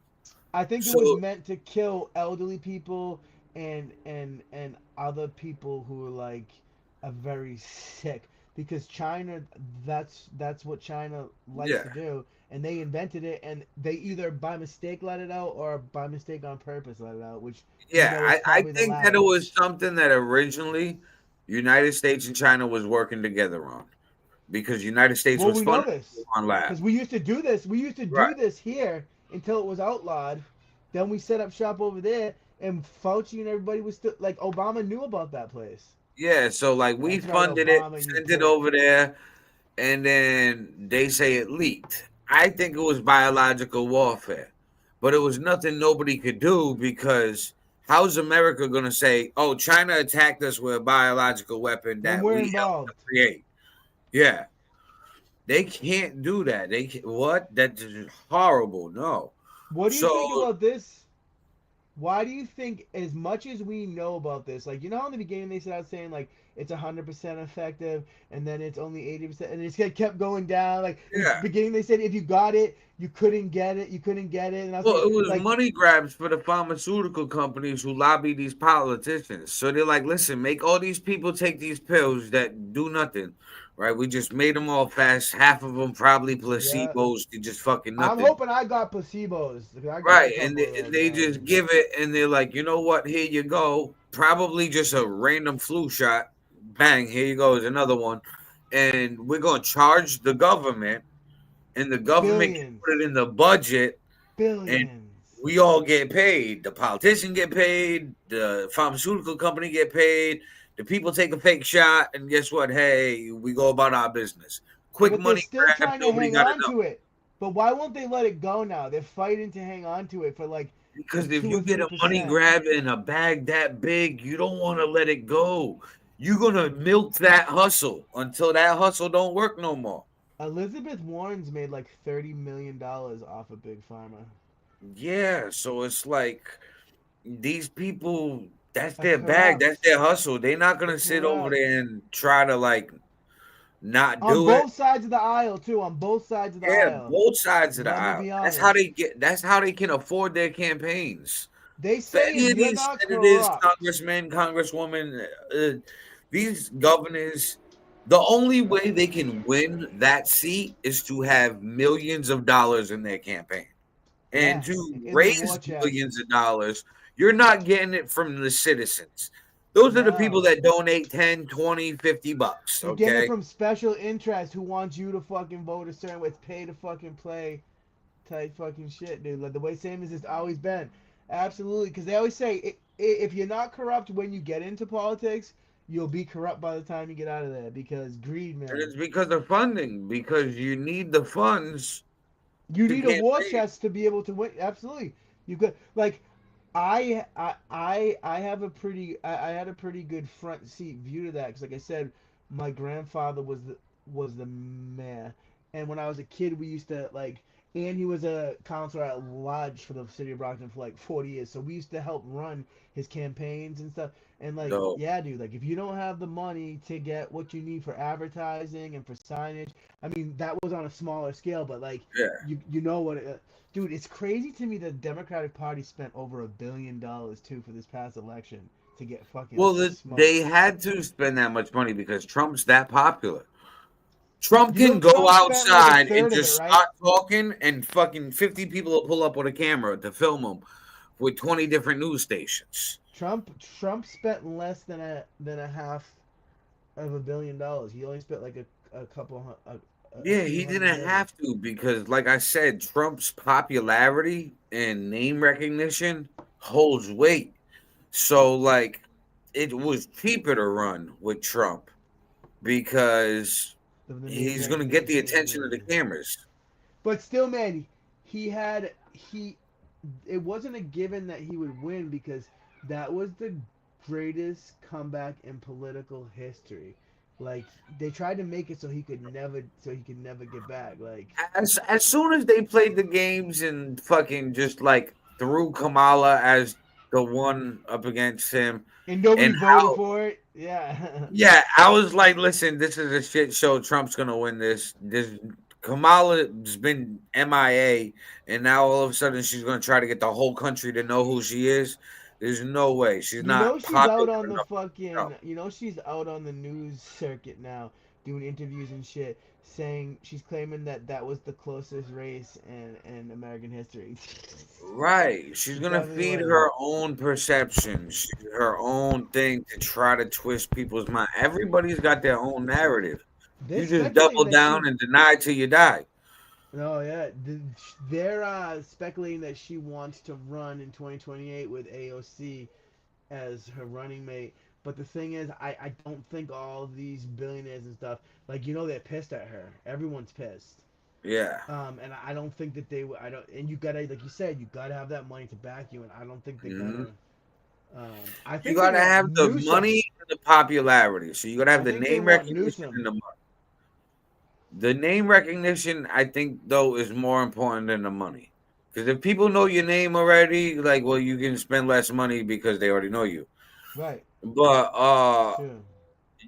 I think it was So meant to kill elderly people and other people who are like are very sick because China that's what China likes yeah, to do and they invented it and they either by mistake let it out or by mistake on purpose let it out, which yeah, is I probably the think that it latter. was something that originally United States and China was working together on because United States Well, was we know funding this one lab. because we used to do this. We used to Right. do this here until it was outlawed. Then we set up shop over there, and Fauci and everybody was still like Obama knew about that place. Yeah, so like we That's right, funded it, Obama, you sent it prick. over there, and then they say it leaked. I think it was biological warfare, but it was nothing nobody could do because how's America going to say, "Oh, China attacked us with a biological weapon When that we're we helped to involved. create"? Yeah, they can't do that. What? That's horrible. No. What do you think So about this? Why do you think, as much as we know about this, like, you know how in the beginning they started saying, like, it's 100% effective, and then it's only 80%, and it's kept going down. Like in the Yeah. beginning, they said if you got it, you couldn't get it, you couldn't get it, and I was Well, it was like, money grabs for the pharmaceutical companies who lobby these politicians. So they're like, listen, make all these people take these pills that do nothing, right? We just made them all fast. Half of them probably yeah. placebos to just fucking I'm nothing. hoping I got placebos. 'Cause I got a Right. couple of And those they already. just give it and they're like, you know what? Here you go. Probably just a random flu shot. Bang, here you go is another one. And we're going to charge the government, and the government can Billions, put it in the budget, and billions. we all get paid. The politician get paid, the pharmaceutical company get paid, the people take a fake shot, and guess what? Hey, we go about our business. Quick But they're money still grab, trying to nobody hang got to on know. to it. But why won't they let it go now? They're fighting to hang on to it for like Because if 2 or you get three a money percent. grab in a bag that big, you don't want to let it go. You're gonna milk that hustle until that hustle don't work no more. Elizabeth Warren's made like $30 million off of Big Pharma. Yeah, so it's like these people, that's A their bag, that's corrupt. their hustle. They're not They're gonna sit over corrupt. there and try to like not On do it. both sides of the aisle too. On both sides of the Yeah, aisle. both sides of the Let me aisle. be That's how honest. they get. That's how they can afford their campaigns. They For say if any of you're these not senators, corrupt, congressmen, congresswomen, these governors, the only way they can win that seat is to have millions of dollars in their campaign. And yeah, to in their war raise chest. millions of dollars, you're not getting it from the citizens. Those are the people No. that donate 10, 20, $50, You're getting it okay? from special interest who wants you to fucking vote a certain way. It's pay to fucking play type fucking shit, dude. Like the way same as it's always been. Absolutely, because they always say if you're not corrupt when you get into politics, you'll be corrupt by the time you get out of there because greed, And man. it's because of funding, because you need the funds You to need a war campaign. chest to be able to win. Absolutely, you could like. I have a pretty I had a pretty good front seat view to that because like I said, my grandfather was the mayor, and when I was a kid we used to like, and he was a counselor at large for the city of Brockton for like 40 years, so we used to help run his campaigns and stuff. And like, No. yeah, dude, like if you don't have the money to get what you need for advertising and for signage, I mean that was on a smaller scale, but like Yeah. you know what dude, it's crazy to me that the Democratic Party spent over $1 billion too for this past election to get fucking Well, they smoked. had to spend that much money because Trump's that popular. Trump You know, can go Trump spent like a outside and third of it, just right? start talking, and fucking 50 people will pull up with a camera to film him with 20 different news stations. Trump spent less than a half of $1 billion. He only spent like a couple a Yeah, few he hundred didn't million. have to because, like I said, Trump's popularity and name recognition holds weight. So, like, it was cheaper to run with Trump because The name he's going to get the attention of the recognition. cameras. But still, man, he had he. It wasn't a given that he would win because that was the greatest comeback in political history. Like they tried to make it so he could never get back. Like As soon as they played the games and fucking just like threw Kamala as the one up against him, and nobody and voted how for it. Yeah. yeah, I was like, listen, this is a shit show. Trump's gonna win this. This Kamala's been MIA, and now all of a sudden she's gonna try to get the whole country to know who she is. There's no way. She's You know not she's out popular on the enough. fucking. No. You know she's out on the news circuit now, doing interviews and shit, saying she's claiming that that was the closest race in American history. Right. She's It gonna definitely feed wasn't. her own perceptions, her own thing to try to twist people's mind. Everybody's got their own narrative. They're You just speculating double that down she. and deny till you die. Oh yeah, they're speculating that she wants to run in 2028 with AOC as her running mate. But the thing is, I don't think all these billionaires and stuff, like they're pissed at her. Everyone's pissed. Yeah. And I don't think that they. I don't. And you gotta, like you said, you gotta have that money to back you. And I don't think they're hmm gonna. I You think they gotta want have the Newsom. money and the popularity. So you gotta have I the think they name want recognition and Newsom. the money. The name recognition, I think, though, is more important than the money. Because if people know your name already, like, well, you can spend less money because they already know you. Right. But True.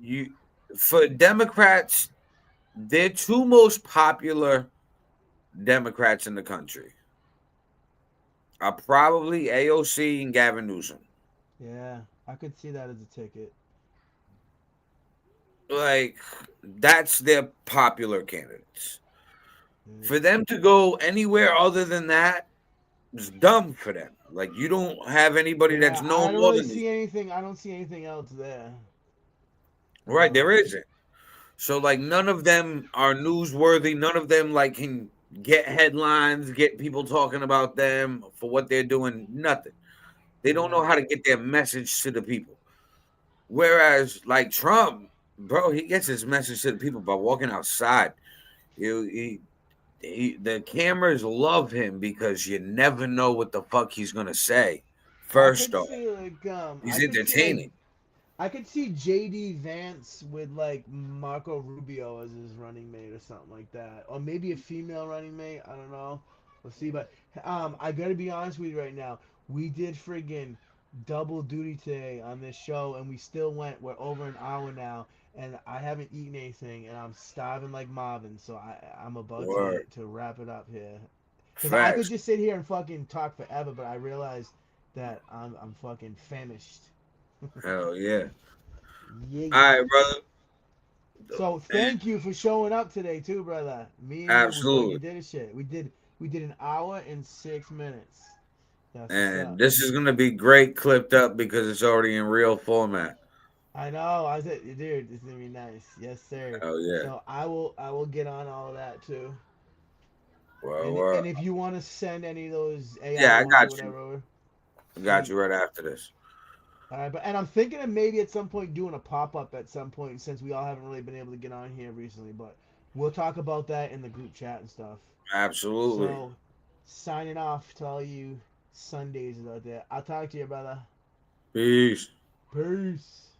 you for Democrats, they're two most popular Democrats in the country are probably AOC and Gavin Newsom. Yeah, I could see that as a ticket. Like that's their popular candidates. Yeah. For them to go anywhere other than that is dumb for them. Like you don't have anybody that's Yeah, known I don't more really than these. see anything. I don't see anything else there. Right, Um, there isn't. So like none of them are newsworthy. None of them like can get headlines, get people talking about them for what they're doing. Nothing. They don't yeah, know how to get their message to the people. Whereas like Trump, bro, he gets his message to the people by walking outside. The cameras love him because you never know what the fuck he's gonna say. I First could off, see like he's entertaining. I could see JD Vance with like Marco Rubio as his running mate or something like that, or maybe a female running mate. I don't know. We'll see. But I gotta be honest with you right now. We did friggin' double duty today on this show, and we still went. We're over an hour now, and I haven't eaten anything, and I'm starving like Marvin. So I'm about Word. to wrap it up here, because I could Facts. just sit here and fucking talk forever, but I realized that I'm fucking famished. Hell yeah. Yeah. All right, brother. So thank you for showing up today too, brother. Me and you, we fucking Absolutely. did a shit. We did an hour and 6 minutes. That's what's And up. this is gonna be great clipped up because it's already in real format. I know. I said, dude, this is gonna be nice. Yes, sir. Hell yeah. So I will get on all of that too. Well, And if you want to send any of those AI yeah, I ones or got you. whatever over, I got you sweet. right after this. All right, but I'm thinking of maybe at some point doing a pop up at some point since we all haven't really been able to get on here recently. But we'll talk about that in the group chat and stuff. Absolutely. So, signing off to all you SunDazers out there. I'll talk to you, brother. Peace. Peace.